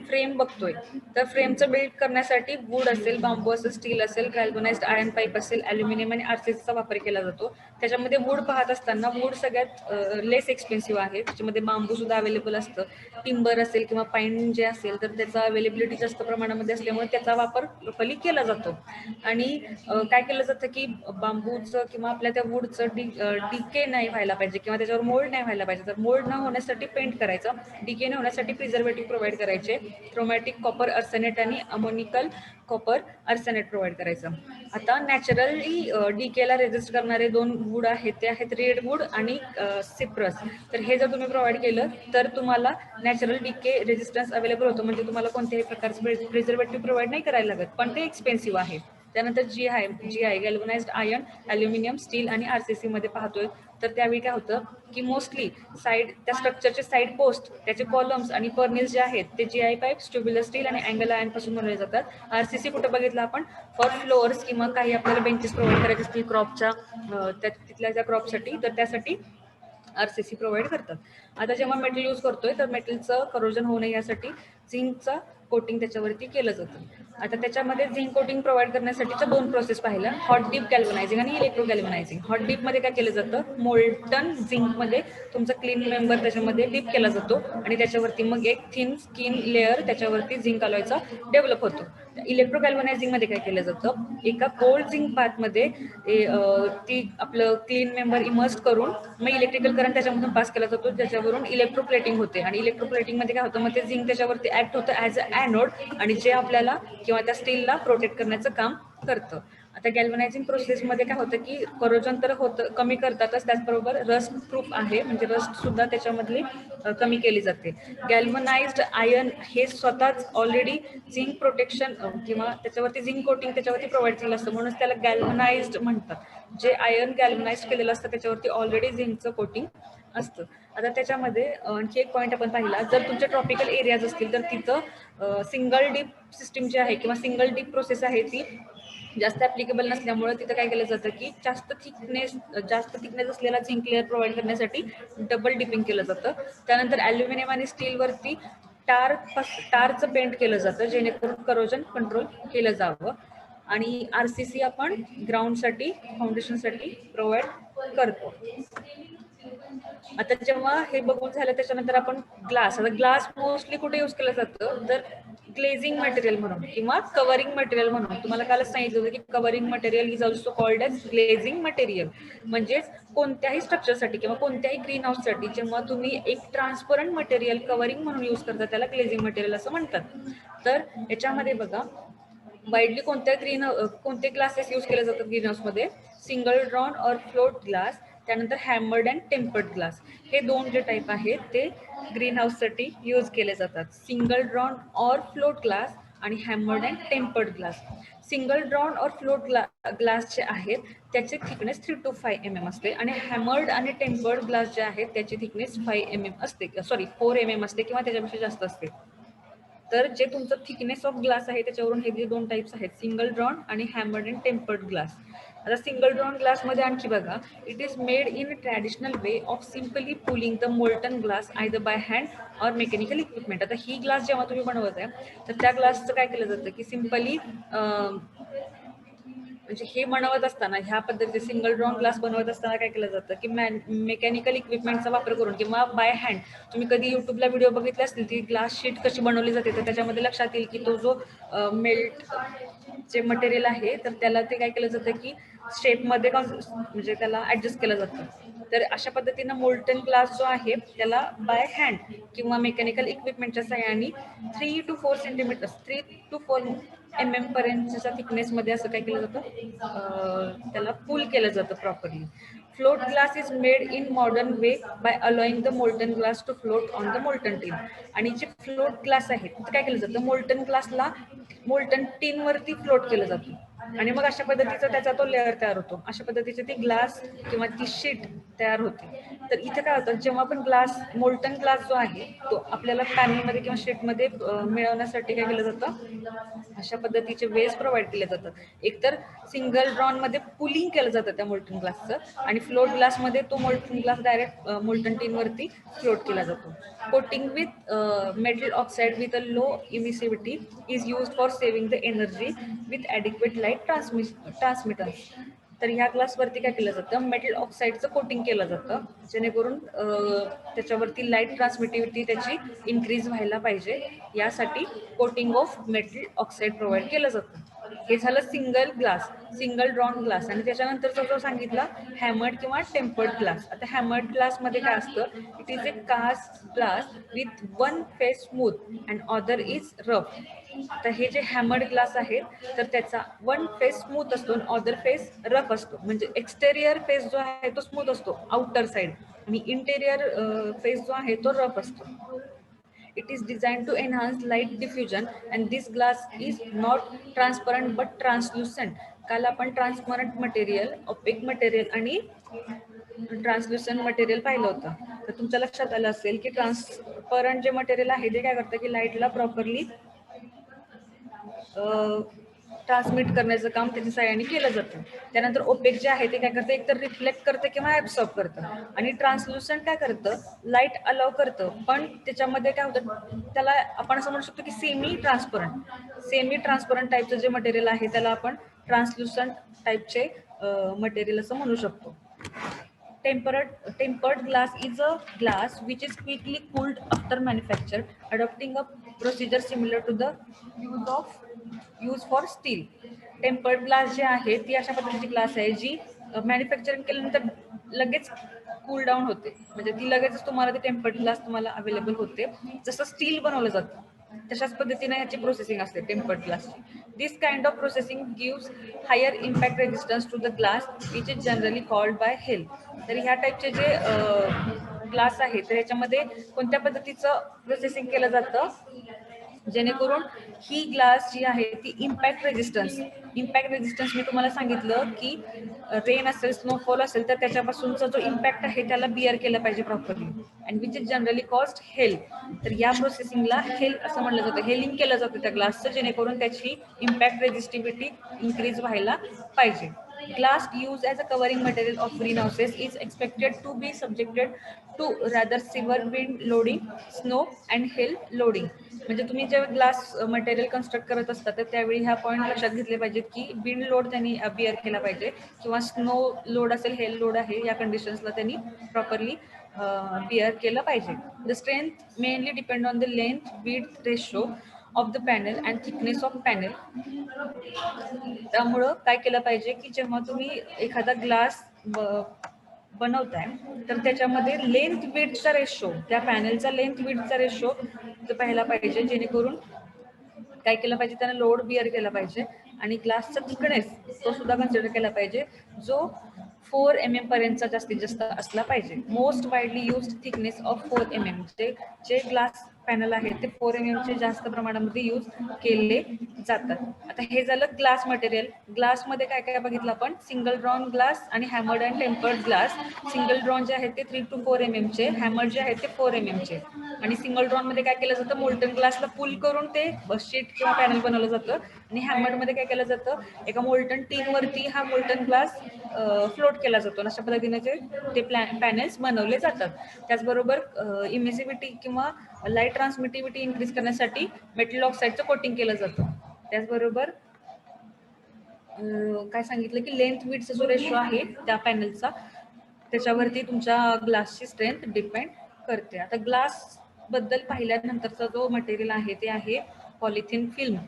फ्रेम बघतोय तर फ्रेमचं बिल्ड करण्यासाठी वूड असेल, बांबू असेल, स्टील असेल, गॅल्वनाइज्ड आयर्न पाईप असेल, ॲल्युमिनियम आणि RCCचा वापर केला जातो. त्याच्यामध्ये वूड पाहत असताना वूड सगळ्यात लेस एक्सपेन्सिव्ह आहे. त्याच्यामध्ये बांबू सुद्धा अवेलेबल असतं. टिंबर असेल किंवा पाईन जे असेल तर त्याचा अवेलेबिलिटी जास्त प्रमाणामध्ये असल्यामुळे त्याचा वापर लोकली केला जातो. आणि काय केलं जातं की बांबूचं किंवा आपल्या त्या वूडचं डिके नाही व्हायला पाहिजे किंवा त्याच्यावर मोल्ड नाही व्हायला पाहिजे, तर मोल्ड न होण्यासाठी पेंट करायचं, डिके न होण्यासाठी प्रिझर्वेटिव्ह प्रोव्हाइड करायचे, क्रोमॅटिक कॉपर अर्सेनेट आणि अमोनिकल कॉपर अर्सेनेट प्रोव्हाइड करायचं. आता नॅचरली डिकेला रेजिस्ट करणारे 2 वूड आहेत, ते आहेत रेडवूड आणि सिप्रस. तर हे जर तुम्ही प्रोव्हाइड केलं तर तुम्हाला नॅचरल डिके रेजिस्टन्स अवेलेबल होतो. म्हणजे तुम्हाला कोणत्याही प्रकारचं प्रिझर्वेटिव्ह प्रोव्हाइड नाही करायला लागत, पण ते एक्सपेन्सिव्ह आहे. त्यानंतर GI galvanised iron, aluminium, steel आणि RCC मध्ये पाहतोय तर त्यावेळी काय होतं की मोस्टली त्या स्ट्रक्चरचे साईड पोस्ट, त्याचे कॉलम्स आणि फर्निस जे आहेत ते GI पाईप, ट्युब्युलर स्टील आणि अँगल आयर्न पासून बनवले जातात. RCC कुठं बघितलं आपण, फॉर फ्लोअर्स किंवा काही आपल्याला बेंचेस प्रोव्हाइड करायचे असतील क्रॉपच्या तिथल्या त्या क्रॉपसाठी, तर त्यासाठी RCC प्रोव्हाइड करतात. आता जेव्हा मेटल यूज करतोय तर मेटलचं करोजन होऊ नये यासाठी झिंकचा कोटिंग त्याच्यावरती केलं जातं. आता त्याच्यामध्ये झिंक कोटिंग प्रोव्हाइड करण्यासाठीच्या 2 प्रोसेस पाहिल्या, हॉट डीप गॅल्वनायझिंग आणि इलेक्ट्रो गॅल्वनायझिंग. हॉट डीपमध्ये काय केलं जातं, मोल्टन झिंकमध्ये तुमचा क्लीन मेंबर त्याच्यामध्ये डीप केला जातो आणि त्याच्यावरती मग एक थिन स्किन लेअर त्याच्यावरती झिंक अलॉयचा डेव्हलप होतो. इलेक्ट्रो गॅल्वनायझिंग मध्ये काय केलं जातं, एका कोल्ड झिंक बाथमध्ये ती आपलं क्लीन मेंबर इमर्स करून मग इलेक्ट्रिकल करंट त्याच्यामधून पास केला जातो, त्याच्यावरून इलेक्ट्रोप्लेटिंग होते आणि इलेक्ट्रोप्लेटिंग मध्ये काय होतं, मग ते झिंक त्याच्यावरती ऍक्ट होतं ॲज अ ॲनोड आणि जे आपल्याला किंवा त्या स्टीलला प्रोटेक्ट करण्याचं काम करतं. आता गॅल्वनायझिंग प्रोसेसमध्ये काय होतं की करोजन तर होतं, कमी करतातच, त्याचबरोबर रस्ट प्रूफ आहे, म्हणजे रस्ट सुद्धा त्याच्यामधली कमी केली जाते. गॅल्वनाइज्ड आयर्न हे स्वतःच ऑलरेडी झिंक प्रोटेक्शन किंवा त्याच्यावरती झिंक कोटिंग त्याच्यावरती प्रोव्हाइड केलं असतं, म्हणून त्याला गॅल्वनाइज्ड म्हणतात. जे आयर्न गॅल्वनाइज केलेलं असतं त्याच्यावरती ऑलरेडी झिंकचं कोटिंग असतं. आता त्याच्यामध्ये आणखी एक पॉईंट आपण पाहिला, जर तुमचे ट्रॉपिकल एरियाज असतील तर तिथं सिंगल डीप सिस्टीम जी आहे किंवा सिंगल डीप प्रोसेस आहे ती जास्त ऍप्लिकेबल नसल्यामुळे तिथं काय केलं जातं की जास्त थिकनेस असलेला झिंक लेअर प्रोव्हाइड करण्यासाठी डबल डिपिंग केलं जातं. त्यानंतर ॲल्युमिनियम आणि स्टीलवरती टारचं पेंट केलं जातं जेणेकरून करोजन कंट्रोल केलं जावं. आणि RCC आपण ग्राउंडसाठी फाउंडेशनसाठी प्रोव्हाइड करतो. आता जेव्हा हे बघून झालं त्याच्यानंतर आपण ग्लास मोस्टली कुठे यूज केलं जातं तर ग्लेझिंग मटेरियल म्हणून किंवा कव्हरिंग मटेरियल म्हणून. तुम्हाला कालच सांगितलं होतं की covering material is also called as glazing material. म्हणजेच कोणत्याही स्ट्रक्चरसाठी किंवा कोणत्याही ग्रीन हाऊससाठी जेव्हा तुम्ही एक ट्रान्सपरंट मटेरियल कव्हरिंग म्हणून यूज करता त्याला ग्लेझिंग मटेरियल असं म्हणतात. तर याच्यामध्ये बघा वाईडली कोणते ग्लासेस यूज केले जातात ग्रीन हाऊसमध्ये, single drawn or float glass, त्यानंतर हॅमर्ड अँड टेम्पर्ड ग्लास. हे दोन जे टाईप आहेत ते ग्रीन हाऊससाठी यूज केले जातात. Single drawn or float glass आणि hammered and tempered glass. Single drawn or float glass जे आहेत त्याची थिकनेस 3 to 5 mm असते आणि हॅमर्ड आणि टेम्पर्ड ग्लास जे आहेत त्याची थिकनेस 4 mm असते किंवा त्याच्यापेक्षा जास्त असते. तर जे तुमचं थिकनेस ऑफ ग्लास आहे त्याच्यावरून हे जे दोन टाइप्स आहेत, सिंगल ड्रॉन आणि हॅमर्ड अँड टेम्पर्ड ग्लास. आता सिंगल ड्रॉन ग्लासमध्ये आणखी बघा, it is made in traditional way of simply pulling the molten glass either by hand or mechanical equipment. आता ही ग्लास जेव्हा तुम्ही बनवत आहे तर त्या ग्लासचं काय केलं जातं की सिम्पली म्हणजे हे बनवत असताना ह्या पद्धतीचे सिंगल ड्रॉन ग्लास बनवत असताना काय केलं जातं की मेकॅनिकल इक्विपमेंटचा वापर करून किंवा बाय हँड. तुम्ही कधी युट्यूबला व्हिडिओ बघितले असतील ती ग्लास शीट कशी बनवली जाते तर त्याच्यामध्ये लक्षात येईल की तो जो मेल्ट जे मटेरियल आहे तर त्याला ते काय केलं जातं की शेपमध्ये म्हणजे त्याला ऍडजस्ट केलं जातं. तर अशा पद्धतीनं मोल्टन ग्लास जो आहे त्याला बाय हँड किंवा मेकॅनिकल इक्विपमेंटच्या सहाय्याने 3 to 4 mm पर्यंतच्या थिकनेस मध्ये असं काय केलं जातं, त्याला पूल केलं जातं properly. Float glass is made in modern way by allowing the molten glass to float on the molten tin. आणि जे फ्लोट ग्लास आहे ते काय केलं जातं, मोल्टन ग्लासला मोल्टन टीन वरती फ्लोट केलं जातं आणि मग अशा पद्धतीचा त्याचा तो लेअर तयार होतो. अशा पद्धतीचे ती ग्लास किंवा ती शीट तयार होते. तर इथे काय होतं, जेव्हा आपण मोल्टन ग्लास जो आहे तो आपल्याला पॅनलमध्ये किंवा शीटमध्ये मिळवण्यासाठी काय केलं जातं, अशा पद्धतीचे वेज प्रोव्हाइड केले जातात. एकतर सिंगल ड्रॉन मध्ये पुलिंग केलं जातं त्या मोल्टन ग्लासचं आणि फ्लोट ग्लासमध्ये तो molten glass direct molten tin वरती फ्लोट केला जातो. Coating with metal oxide with a low emissivity is use for saving the energy with adequate light transmittance. तर ह्या ग्लासवरती काय केलं जातं, मेटल ऑक्साईडचं कोटिंग केलं जातं जेणेकरून त्याच्यावरती लाईट ट्रान्समिटिव्हिटी त्याची इन्क्रीज व्हायला पाहिजे, यासाठी coating of metal oxide provide केलं जातं. हे झालं सिंगल ड्रॉन ग्लास. आणि त्याच्यानंतरचा जो सांगितला हॅमर्ड किंवा टेम्पर्ड ग्लास. आता हॅमर्ड ग्लासमध्ये काय असतं, it is a cast glass with one face smooth and other is rough. तर हे जे हॅमर्ड ग्लास आहे तर त्याचा वन फेस स्मूथ असतो आणि अदर फेस रफ असतो. म्हणजे एक्सटेरियर फेस जो आहे तो स्मूथ असतो आउटर साइड आणि इंटेरियर फेस जो आहे तो रफ असतो. It is designed to enhance light diffusion and this glass is not transparent but translucent. काल आपण ट्रान्सपरंट मटेरियल, ऑपेक मटेरियल आणि ट्रान्सल्युसंट मटेरियल पाहिलं होतं. तर तुमच्या लक्षात आलं असेल की ट्रान्सपरंट जे मटेरियल आहे ते काय करतं की लाईटला प्रॉपरली ट्रान्समिट करण्याचं काम त्याच्या सहाय्याने केलं जातं. त्यानंतर ओपेक जे आहे ते काय करतं, एकतर रिफ्लेक्ट करतं किंवा ऍब्सॉर्ब करतं. आणि ट्रान्सल्युसंट काय करतं, लाईट अलाव करतं पण त्याच्यामध्ये काय होतं, त्याला आपण असं म्हणू शकतो की सेमी ट्रान्सपरंट टाईपचं जे मटेरियल आहे त्याला आपण ट्रान्सल्युसंट टाईपचे मटेरियल असं म्हणू शकतो. Tempered glass is a glass which is quickly cooled after manufacture, adopting a procedure similar to the use for steel. Tempered glass जे आहे ती अशा पद्धतीची ग्लास आहे जी मॅन्युफॅक्चरिंग केल्यानंतर लगेच कूल डाऊन होते. म्हणजे ती लगेच तुम्हाला ते टेम्पर्ड ग्लास तुम्हाला अवेलेबल होते. जसं स्टील बनवलं जातं तशाच पद्धतीने याची प्रोसेसिंग असते टेम्पर्ड ग्लासची. This kind of processing gives higher impact resistance to the glass which is generally called by hail. तर ह्या टाईपचे जे ग्लास आहे तर याच्यामध्ये कोणत्या पद्धतीचं प्रोसेसिंग केलं जातं जेणेकरून ही ग्लास जी आहे ती इम्पॅक्ट रेजिस्टन्स मी तुम्हाला सांगितलं की रेन असेल स्नोफॉल असेल तर त्याच्यापासूनचा जो इम्पॅक्ट आहे त्याला बिअर केलं पाहिजे properly and which is generally cost hail. तर या प्रोसेसिंगला हेल असं म्हणलं जातं, हेलिंग केलं जातं त्या ग्लासचं जेणेकरून त्याची इम्पॅक्ट रेजिस्टिव्हिटी इन्क्रीज व्हायला पाहिजे. Glass used as a covering material of greenhouses is expected to be subjected to rather severe wind loading, snow and hail loading. म्हणजे तुम्ही जेव्हा ग्लास मटेरियल कन्स्ट्रक्ट करत असता तर त्यावेळी ह्या पॉईंट लक्षात घेतले पाहिजेत की विंड लोड त्यांनी बिअर केला पाहिजे किंवा स्नो लोड असेल, हेल लोड आहे या कंडिशन्सला त्यांनी प्रॉपरली बिअर केलं पाहिजे. The strength mainly depend on the length width ratio of the panel and thickness of panel. त्यामुळं काय केलं पाहिजे की जेव्हा तुम्ही एखादा ग्लास बनवताय तर त्याच्यामध्ये लेंथ विड्थचा रेशो, त्या पॅनलचा लेंथ विड्थचा रेशो पाहायला पाहिजे जेणेकरून काय केलं पाहिजे त्यानं लोड बिअर केला पाहिजे आणि ग्लासचा थिकनेस तो सुद्धा कन्सिडर केला पाहिजे जो 4 mm पर्यंतचा जास्तीत जास्त असला पाहिजे. Most widely used thickness of 4 mm. जे ग्लास पॅनल आहे ते 4 mm चे जास्त प्रमाणामध्ये यूज केले जातात. आता हे झालं ग्लास मटेरियल. ग्लासमध्ये काय काय बघितलं आपण, सिंगल ड्रॉन ग्लास आणि hammered and tempered glass. Single drawn जे आहेत ते 3 to 4 mm चे, हॅमर्ड जे आहेत ते 4 mm चे. आणि सिंगल ड्रॉन मध्ये काय केलं जातं, मोल्टन ग्लासला पुल करून ते शीट किंवा पॅनल बनवलं जातं आणि हॅमर्ड मध्ये काय केलं जातं, एका मोल्टन टीन वरती हा मोल्टन ग्लास फ्लोट केला जातो. अशा पद्धतीने ते पॅनल्स बनवले जातात. त्याचबरोबर इमिसिव्हिटी किंवा लाईट ट्रान्समिटिव्हिटी इन्क्रीज करण्यासाठी मेटल ऑक्साईडचं कोटिंग केलं जातं. त्याचबरोबर काय सांगितलं की लेंथ विड्थचा जो रेशो आहे त्या पॅनलचा त्याच्यावरती तुमच्या ग्लासची स्ट्रेंथ डिपेंड करते. आता ग्लास बद्दल पाहिल्यानंतरचा जो मटेरियल आहे ते आहे polythene film.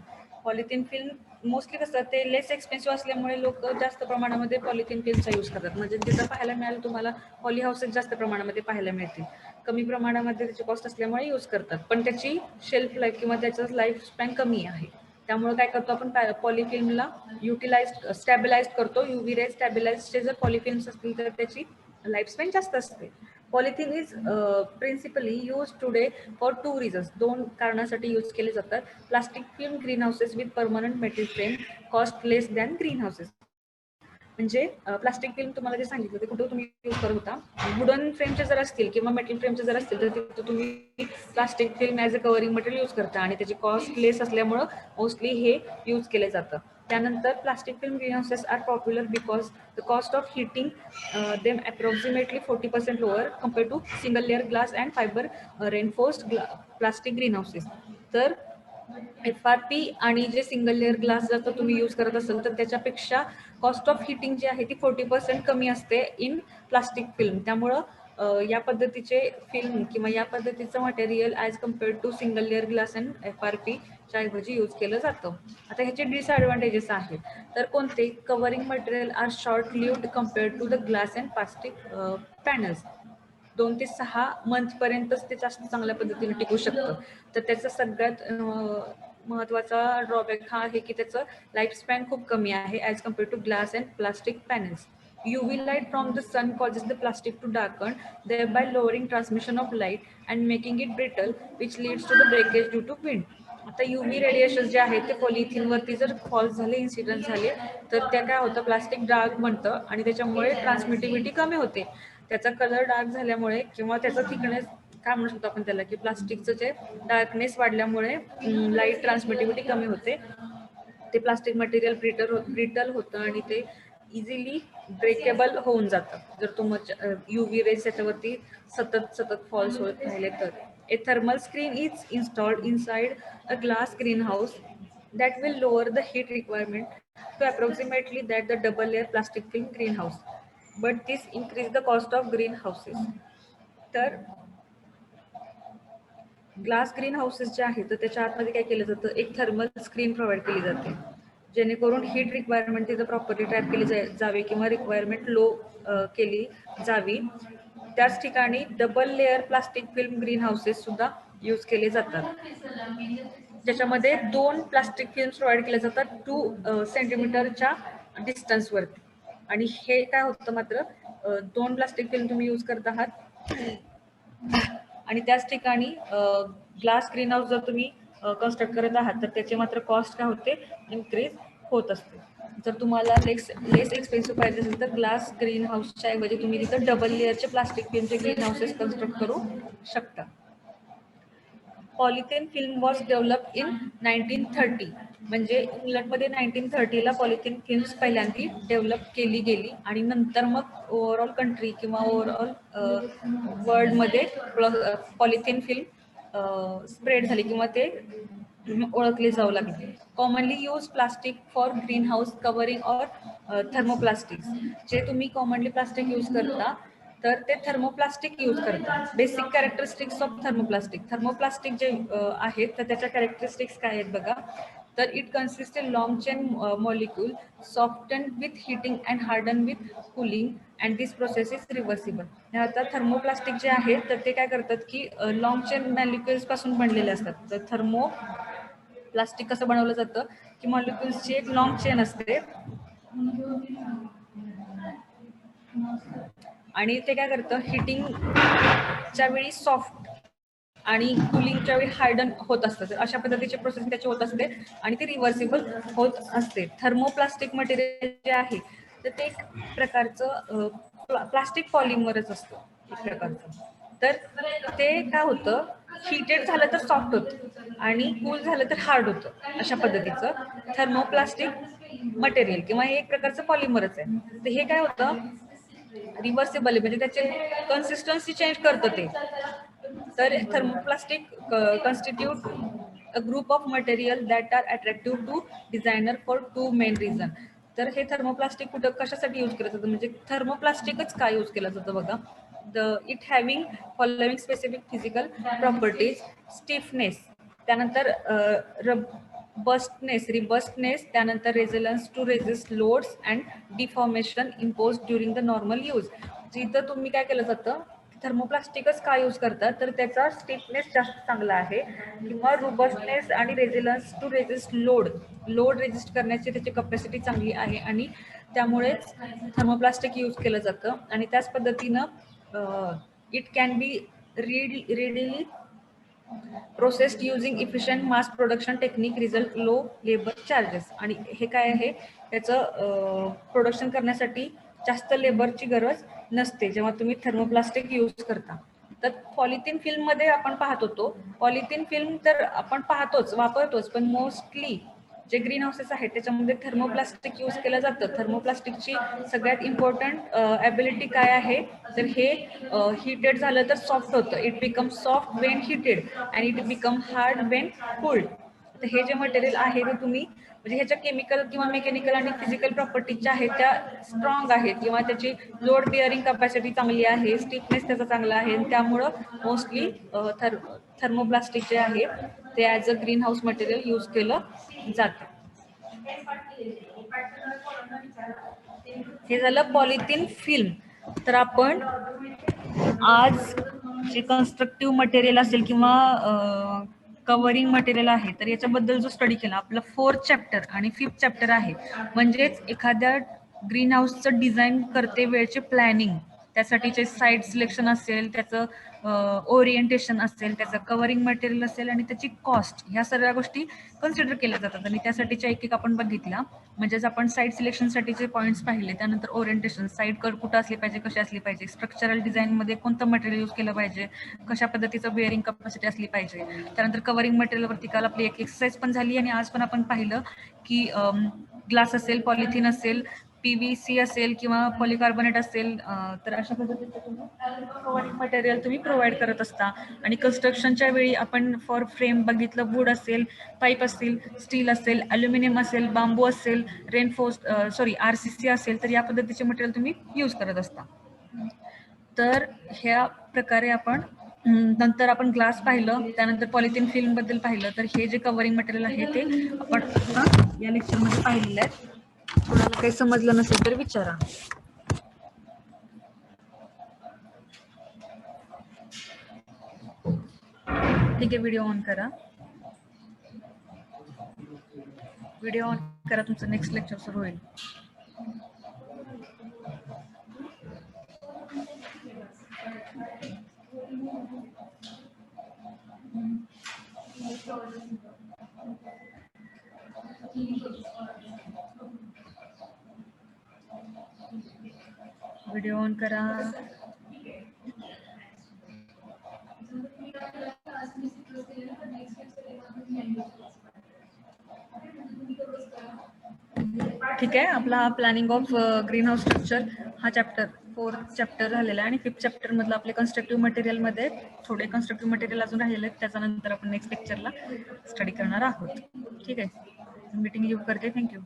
Polythene film mostly कसं ते लेस एक्सपेन्सिव्ह असल्यामुळे लोक जास्त प्रमाणामध्ये पॉलिथिन फिल्मचा यूज करतात. म्हणजे तिथं पाहायला मिळालं तुम्हाला पॉली हाऊसेस जास्त प्रमाणामध्ये पाहायला मिळतील. कमी प्रमाणामध्ये त्याची कॉस्ट असल्यामुळे यूज करतात, पण त्याची शेल्फ लाईफ किंवा त्याचं लाईफ स्पॅन कमी आहे. त्यामुळे काय करतो आपण पॉलिफिल्मला स्टॅबिलाइज करतो. युव्ही रे स्टॅबिलाइजचे जर पॉलिफिल्म्स असतील तर त्याची लाईफ स्पॅन जास्त असते. Polythene is principally use today for 2 reasons. 2 कारणासाठी यूज केले जातात. Plastic film green houses with permanent metal frame cost less than green houses. म्हणजे प्लास्टिक फिल्म तुम्हाला जे सांगितलं ते कुठं तुम्ही यूज करत होता, वुडन फ्रेमचे जर असतील किंवा मेटल फ्रेमचे जर असतील तर तिथं तुम्ही plastic film as a covering material use करता आणि त्याची कॉस्ट लेस असल्यामुळं मोस्टली हे यूज केले जातं. त्यानंतर plastic film green houses are popular because the cost of heating them approximately 40% lower compare to single layer glass and fibre reinforced plastic green houses. तर FRP आणि जे सिंगल लेअर ग्लास जर तुम्ही use करत असाल तर त्याच्यापेक्षा कॉस्ट ऑफ हिटिंग जी आहे ती 40% कमी असते इन प्लास्टिक फिल्म. त्यामुळं या पद्धतीचे फिल्म किंवा या पद्धतीचं material as compared to single layer glass and FRPच्या ऐवजी यूज केलं जातं. आता ह्याचे डिसएडव्हान्टेजेस आहेत तर कोणते, covering material are short lived compared to the glass and plastic panels. 2 ते 6 मंथपर्यंतच ते जास्त चांगल्या पद्धतीने टिकू शकतं. तर त्याचा सगळ्यात महत्त्वाचा ड्रॉबॅक हा आहे की त्याचं लाईफ स्पॅन खूप कमी आहे as compared to glass and plastic panels. UV light from the sun causes the plastic to darken, thereby lowering transmission of light and making it brittle, which leads to the breakage due to wind. आता UV radiation जे आहेत ते पॉलिथिनवरती जर fall झाले, incidence झाले तर त्या काय होतं, प्लास्टिक डार्क बनतं आणि त्याच्यामुळे ट्रान्समिटिव्हिटी कमी होते. त्याचा कलर डार्क झाल्यामुळे किंवा त्याचा थिकनेस काय म्हणू शकतो आपण त्याला की प्लास्टिकचं जे डार्कनेस वाढल्यामुळे लाईट ट्रान्समिटिव्हिटी कमी होते. ते प्लास्टिक मटेरियल ब्रिटल होतं आणि ते इझिली ब्रेकेबल होऊन जातं जर तुमच्या UV रेज त्याच्यावरती सतत फॉल्स होत राहिले तर. A thermal screen is installed inside a glass greenhouse that will lower the heat requirement to approximately that the double layer plastic film greenhouse. But this increase the cost of greenhouses. तर glass green houses जे आहेत तर त्याच्या आतमध्ये काय केलं जातं, एक थर्मल स्क्रीन प्रोव्हाइड केली जाते जेणेकरून हीट रिक्वायरमेंट तिथं प्रॉपरली ट्रॅप केली जावी किंवा रिक्वायरमेंट लो केली जावी. त्याच ठिकाणी double layer plastic film green houses सुद्धा यूज केले जातात. ज्याच्यामध्ये 2 प्लास्टिक फिल्म्स प्रोव्हाइड केल्या जातात 2 सेंटीमीटरच्या डिस्टन्सवरती. आणि हे काय होतं मात्र 2 प्लास्टिक फिल्म तुम्ही यूज करत आहात आणि त्याच ठिकाणी ग्लास ग्रीन हाऊस जर तुम्ही कन्स्ट्रक्ट करत आहात तर त्याचे मात्र कॉस्ट काय होते इन्क्रीज होत असते. जर तुम्हाला लेस एक्सपेन्सिव्ह पाहिजे असेल तर ग्लास ग्रीन हाऊसच्या ऐवजी तुम्ही तिथं डबल लेअरचे प्लास्टिक फिल्मचे ग्रीन हाऊसेस कन्स्ट्रक्ट करू शकता. Polythene film was develop in 1930. म्हणजे इंग्लंडमध्ये 1930ला पॉलिथिन फिल्म्स पहिल्यांदी डेव्हलप केली गेली आणि नंतर मग ओव्हरऑल कंट्री किंवा ओव्हरऑल वर्ल्डमध्ये पॉलिथिन फिल्म स्प्रेड झाली किंवा ते ओळखले जाऊ लागले. Commonly use plastic for green house covering or thermoplastics. जे तुम्ही कॉमनली प्लास्टिक यूज करता तर ते थर्मोप्लास्टिक यूज करतात. बेसिक कॅरेक्टरिस्टिक्स ऑफ थर्मोप्लास्टिक जे आहेत तर त्याच्या कॅरेक्टरिस्टिक्स काय आहेत बघा. तर it consist in long chain molecule soften with heating and harden with cooling and this process is reversible. आता थर्मोप्लास्टिक जे आहेत तर ते काय करतात की लॉंग चेन मॉलिक्युल्स पासून बनलेले असतात. तर थर्मोप्लास्टिक कसं बनवलं जातं की मॉलिक्युल्सची एक लॉंग चेन असते आणि ते काय करतं हिटिंगच्या वेळी सॉफ्ट आणि कुलिंगच्या वेळी हार्डन होत असतं. तर अशा पद्धतीचे प्रोसेस त्याचे होत असते आणि ते रिव्हर्सिबल होत असते. थर्मोप्लास्टिक मटेरियल जे आहे तर ते एक प्रकारचं प्लास्टिक पॉलिमरच असतं एक प्रकारचं. तर ते काय होतं हिटेड झालं तर सॉफ्ट होतं आणि कूल झालं तर हार्ड होतं. अशा पद्धतीचं थर्मोप्लास्टिक मटेरियल किंवा हे एक प्रकारचं पॉलिमरच आहे. तर हे काय होतं रिव्हर्सिबल म्हणजे त्याचे कन्सिस्टन्सी चेंज करतं ते. तर thermoplastic constitute a group of material that are attractive to designer for 2 main reason. तर हे थर्मोप्लास्टिक कुठं कशासाठी यूज केलं जातं म्हणजे थर्मोप्लास्टिकच का यूज केलं जातं बघा. It having following specific physical properties stiffness, त्यानंतर रिबस्टनेस, त्यानंतर resilience to resist loads and deformation impose during the normal use. जिथं तुम्ही काय केलं जातं थर्मोप्लास्टिकच का यूज करतात तर त्याचा स्टिफनेस जास्त चांगला आहे किंवा रोबस्टनेस आणि रेझिलन्स टू रेझिस्ट लोड रेझिस्ट करण्याची त्याची कपॅसिटी चांगली आहे आणि त्यामुळेच थर्मोप्लास्टिक यूज केलं जातं. आणि त्याच पद्धतीनं it can B readily processed using efficient mass production technique result low labour charges. आणि हे काय आहे त्याचं प्रोडक्शन करण्यासाठी जास्त लेबरची गरज नसते जेव्हा तुम्ही थर्मोप्लास्टिक यूज करता. तर पॉलिथिन फिल्ममध्ये आपण पाहत होतो पॉलिथिन फिल्म तर आपण पाहतोच वापरतोच पण मोस्टली जे ग्रीन हाऊसेस आहेत त्याच्यामध्ये थर्मोप्लास्टिक यूज केलं जातं. थर्मोप्लास्टिकची सगळ्यात इम्पॉर्टंट ॲबिलिटी काय आहे तर हे हिटेड झालं तर सॉफ्ट होतं. It become soft when heated and it become hard when cold. तर हे जे मटेरियल आहे ते तुम्ही म्हणजे ह्याच्या केमिकल किंवा मेकॅनिकल आणि फिजिकल प्रॉपर्टीज ज्या आहेत त्या स्ट्रॉंग आहेत किंवा त्याची लोड बिअरिंग कपॅसिटी चांगली आहे, स्टिफनेस त्याचा चांगला आहे. त्यामुळं मोस्टली थर्मोप्लास्टिक जे आहे ते as a green house material use केलं जातं. हे झालं पॉलिथिन फिल्म. तर आपण आज जे कन्स्ट्रक्टिव्ह मटेरियल असेल किंवा कव्हरिंग मटेरियल आहे तर याच्याबद्दल जो स्टडी केला आपला 4th चॅप्टर आणि 5th चॅप्टर आहे. म्हणजेच एखाद्या ग्रीन हाऊसचं डिझाईन करते वेळचे प्लॅनिंग, त्यासाठीचे साईट सिलेक्शन असेल, त्याचं ओरिएंटेशन असेल, त्याचं कव्हरिंग मटेरियल असेल आणि त्याची कॉस्ट, ह्या सगळ्या गोष्टी कन्सिडर केल्या जातात. आणि त्यासाठीच्या एक आपण बघितला. म्हणजेच आपण साईट सिलेक्शनसाठीचे पॉईंट्स पाहिले, त्यानंतर ओरिएंटेशन, साईट कुठं असली पाहिजे, कशी असली पाहिजे, स्ट्रक्चरल डिझाईनमध्ये कोणतं मटेरियल यूज केलं पाहिजे, कशा पद्धतीचं बेअरिंग कपॅसिटी असली पाहिजे, त्यानंतर कव्हरिंग मटेरियलवरती काल आपली एक एक्सरसाइज पण झाली. आणि आज पण आपण पाहिलं की ग्लास असेल, पॉलिथिन असेल, PVC असेल किंवा पॉलिकार्बोनेट असेल तर अशा पद्धतीचं कव्हरिंग मटेरियल तुम्ही प्रोव्हाइड करत असता. आणि कन्स्ट्रक्शनच्या वेळी आपण फॉर फ्रेम बघितलं, वूड असेल, पाईप असतील, स्टील असेल, अल्युमिनियम असेल, बांबू असेल, RCC असेल, तर या पद्धतीचे मटेरियल तुम्ही यूज करत असता. तर ह्या प्रकारे आपण नंतर आपण ग्लास पाहिलं, त्यानंतर पॉलिथिन फिल्म बद्दल पाहिलं. तर हे जे कव्हरिंग मटेरियल आहे ते आपण या लेक्चरमध्ये पाहिलेलं आहे. कोणाला काही समजलं नसेल तर विचारा. ठीक आहे, व्हिडिओ ऑन करा. व्हिडिओ ऑन करा, तुमचं नेक्स्ट लेक्चर सुरू होईल. व्हिडिओ ऑन करा. ठीक आहे, आपला planning of green house structure हा चॅप्टर 4 चॅप्टर झालेला आहे आणि 5th चॅप्टर मधलं आपले कन्स्ट्रक्टिव्ह मटेरियल मध्ये थोडे कन्स्ट्रक्टिव्ह मटेरियल अजून राहिले आहेत, त्याच्यानंतर आपण नेक्स्ट लेक्चरला स्टडी करणार आहोत. ठीक आहे, मीटिंग लिव्ह करते. थँक्यू.